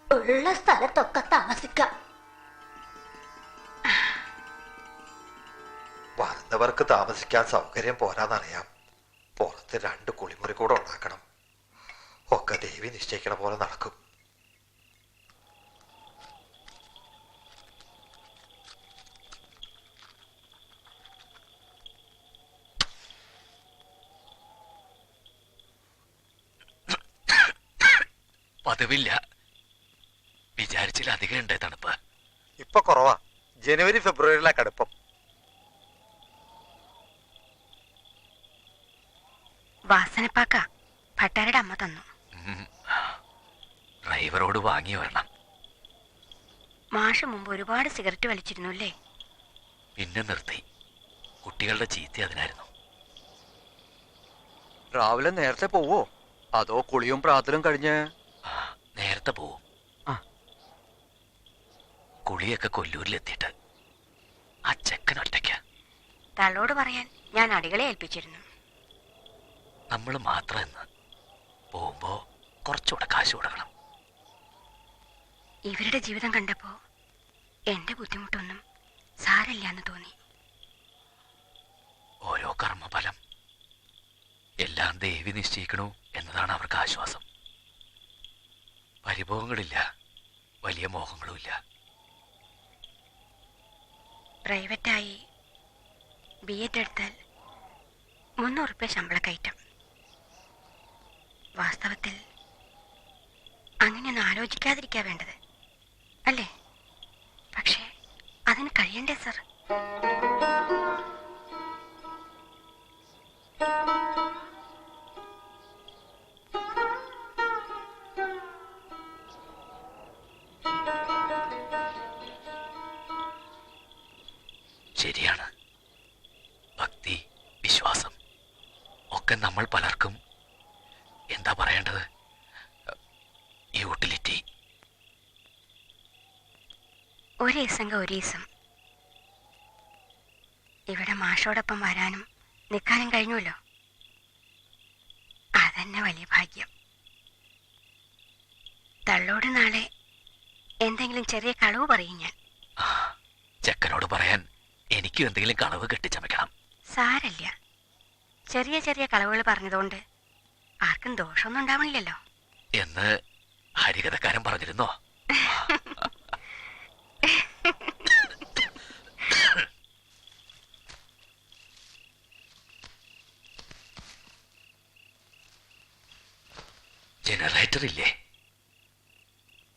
ഉള്ള സ്ഥലത്തൊക്കെ താമസിക്കാം. വരുന്നവർക്ക് താമസിക്കാൻ സൗകര്യം പോരാന്നറിയാം. പുറത്ത് 2 കുളിമുറി കൂടെ ഉണ്ടാക്കണം. ഒക്കെ ദേവി നിശ്ചയിക്കണ പോലെ നടക്കും. പതിവില്ല. വിചാരിച്ചിലധികം ഉണ്ട് തണുപ്പ്. ഇപ്പൊ കുറവാ. ജനുവരി ഫെബ്രുവരിയിലെ കടുപ്പം. വാസനപ്പാക്ക ഭട്ടാരുടെ അമ്മ തന്നു. ഡ്രൈവറോട് വാങ്ങി വരണം. മാഷ് മുമ്പ് ഒരുപാട് സിഗരറ്റ് വലിച്ചിരുന്നു അല്ലേ? പിന്നെ നിർത്തി. കുട്ടികളുടെ ചീത്ത അതിനായിരുന്നു. രാവിലെ നേരത്തെ പോവോ അതോ കുളിയും പ്രാർത്ഥനയും കഴിഞ്ഞ്? നേരത്തെ പോവും. കുളിയൊക്കെ കൊല്ലൂരിലെത്തിയിട്ട്. ആ ചെക്കൻ ഒറ്റയ്ക്ക. തള്ളോട് പറയാൻ ഞാൻ അടികളെ ഏൽപ്പിച്ചിരുന്നു. നമ്മൾ മാത്രം എന്ന് പോകുമ്പോ കുറച്ചുകൂടെ കാശ് കൊടുക്കണം. ഇവരുടെ ജീവിതം കണ്ടപ്പോ എന്റെ ബുദ്ധിമുട്ടൊന്നും സാരമില്ലാന്ന് തോന്നി. ഓരോ കർമ്മഫലം എല്ലാം ദേവി നിശ്ചയിക്കണു എന്നതാണ് അവർക്ക് ആശ്വാസം. പരിഭവങ്ങളില്ല, വലിയ മോഹങ്ങളുമില്ല. പ്രൈവറ്റായി BEd എടുത്താൽ 300 രൂപ ശമ്പളക്കയറ്റം. വാസ്തവത്തിൽ അങ്ങനെയൊന്നും ആലോചിക്കാതിരിക്കാ വേണ്ടത് അല്ലേ? പക്ഷേ അതിന് കഴിയണ്ടേ സർ? ശരിയാണ്. ഭക്തി, വിശ്വാസം ഒക്കെ നമ്മൾ പലർക്കും എന്താ പറയേണ്ടത്, യൂട്ടിലിറ്റി. ഒരീസം ഇവിടെ മാഷോടൊപ്പം വരാനും നിൽക്കാനും കഴിഞ്ഞുവല്ലോ. അതന്നെ വലിയ ഭാഗ്യം. തള്ളോട് നാളെ എന്തെങ്കിലും ചെറിയ കളവ് പറയും ഞാൻ. ചെക്കനോട് പറയാൻ എനിക്കും എന്തെങ്കിലും കളവ് കെട്ടിച്ചമയ്ക്കണം. സാരല്ല, ചെറിയ ചെറിയ കളവുകൾ പറഞ്ഞതുകൊണ്ട് ആർക്കും ദോഷമൊന്നും ഉണ്ടാവണില്ലല്ലോ എന്ന് ഹരികഥക്കാരൻ പറഞ്ഞിരുന്നോ? ജനറേറ്റർ ഇല്ലേ?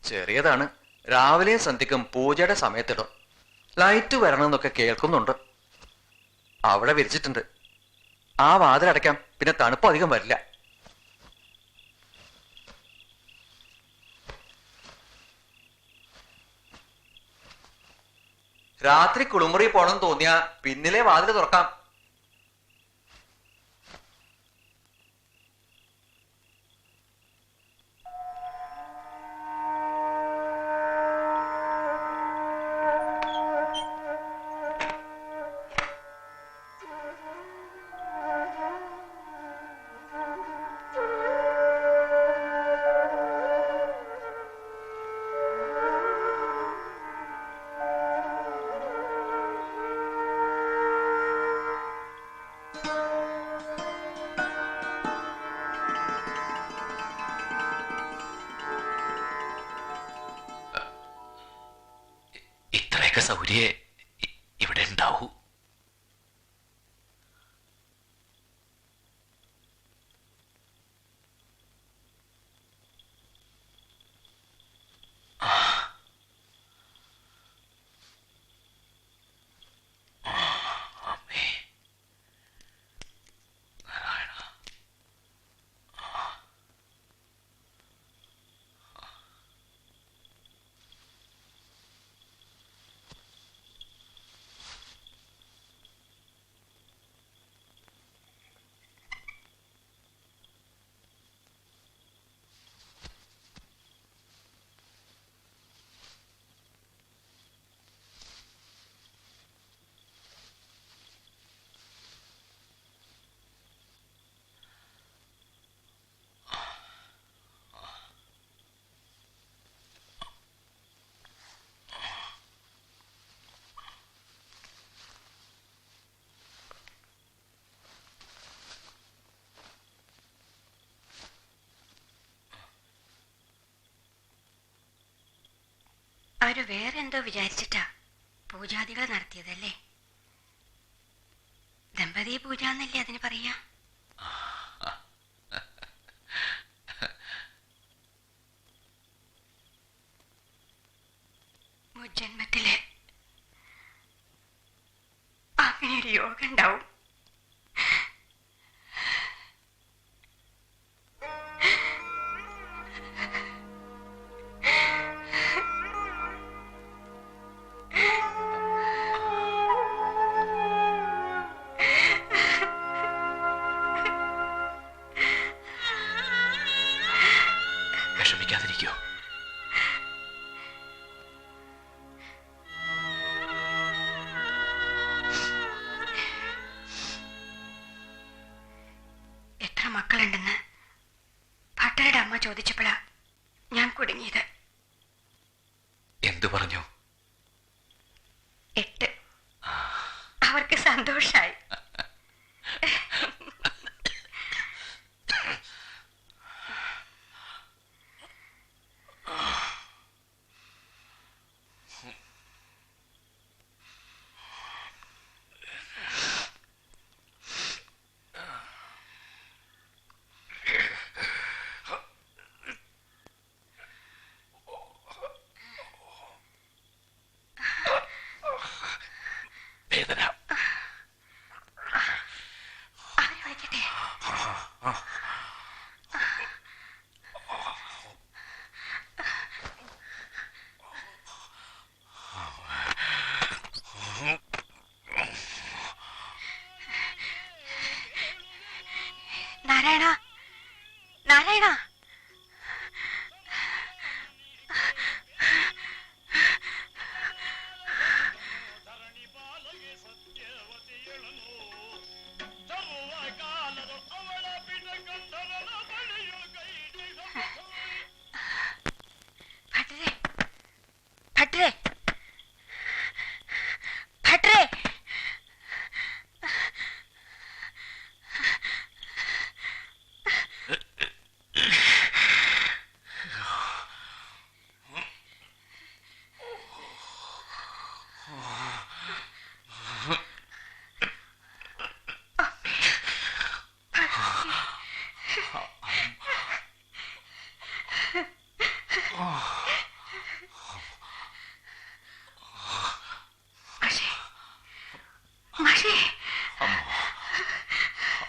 ചെറിയതാണ്. രാവിലെ സന്ധ്യക്കും പൂജയുടെ സമയത്തിടും. ലൈറ്റ് വരണമെന്നൊക്കെ കേൾക്കുന്നുണ്ട്. അവിടെ വിരിച്ചിട്ടുണ്ട്. ആ വാതിലടയ്ക്കാം. പിന്നെ തണുപ്പ് അധികം വരില്ല. രാത്രി കുളിമുറി പോണം തോന്നിയാ പിന്നിലെ വാതിൽ തുറക്കാം. സൗര്യ ഇവിടെ ഉണ്ടാവൂ. അവര് വേറെ എന്തോ വിചാരിച്ചിട്ടാ പൂജാദികൾ നടത്തിയതല്ലേ? ദമ്പതി പൂജ എന്നല്ലേ അതിന് പറയാ? മുജ്ജന്മത്തില് അങ്ങനെ ഒരു യോഗം ഉണ്ടാവും. വിഷമിക്കാതിരിക്കോ. എത്ര മക്കളുണ്ടെന്ന് ഭട്ടരുടെ അമ്മ ചോദിച്ചപ്പോഴാ ഞാൻ കുടുങ്ങിയത്. എന്തു പറഞ്ഞു? 8. അവർക്ക് സന്തോഷായി. വേദന. നാരായണ, നാരായണ, ഭട്ടരെ, ഭട്ടരെ, ഭട്ടരെ.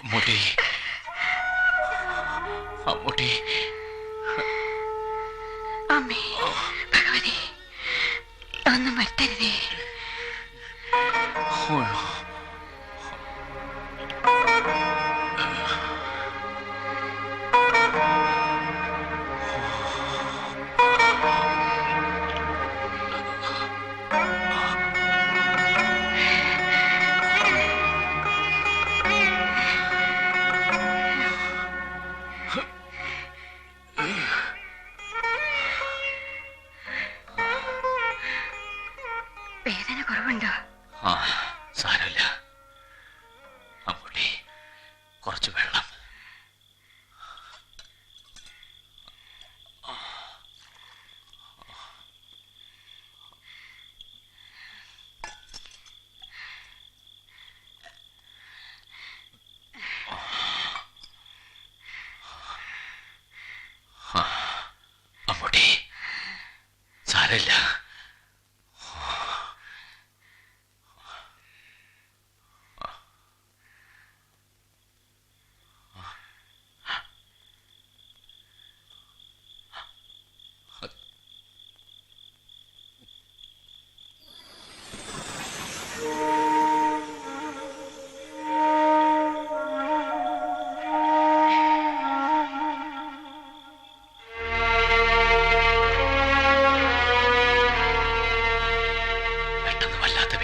അമ്മൂട്ടി, അമ്മൂട്ടി. അമ്മേ ഭഗവതി, ഒന്നും വരുത്തരുതേ. വേദന കുറവുണ്ടോ? സാരമില്ല അമ്മൂട്ടി, കുറച്ച് വെള്ളം.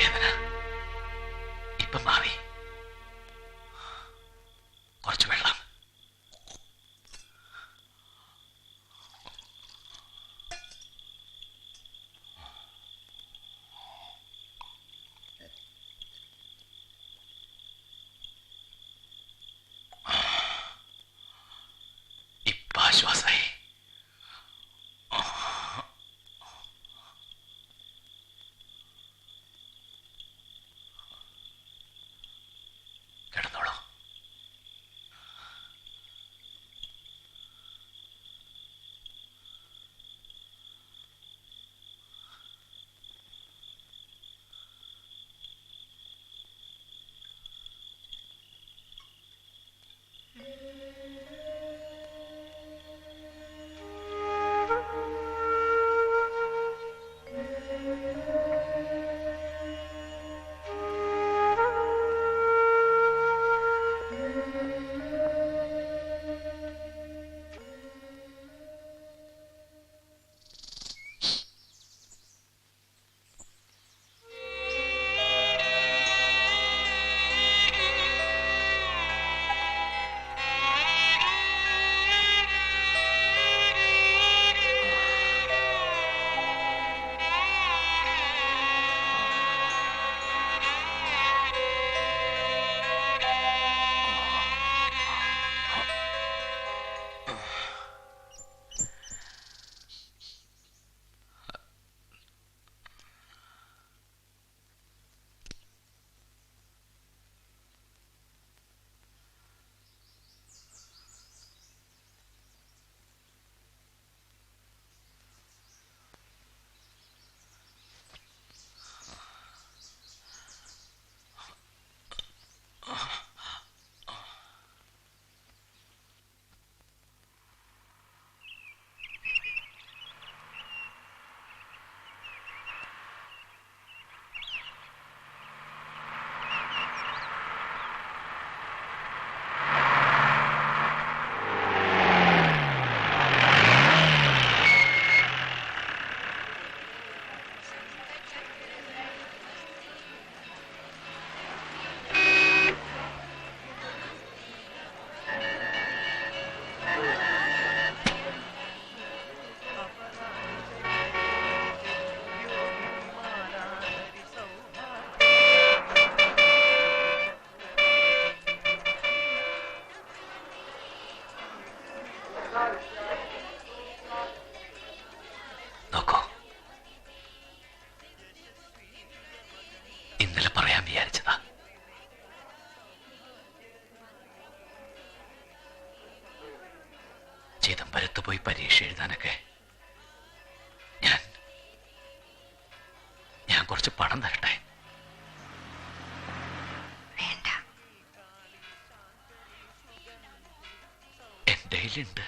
വേദന ഇപ്പൊ മാറി. കുറച്ച് വെള്ളം. ഇപ്പൊ ആശ്വാസായി. കിടന്നോളൂ. നോക്കൂ, ഇന്നലെ പറയാൻ വിചാരിച്ചതാ. ചിദംബരത്ത് പോയി പരീക്ഷ എഴുതാനൊക്കെ ഞാൻ കുറച്ച് പണം തരട്ടെ? വേണ്ട. എന്റെ കയ്യിലുണ്ട്.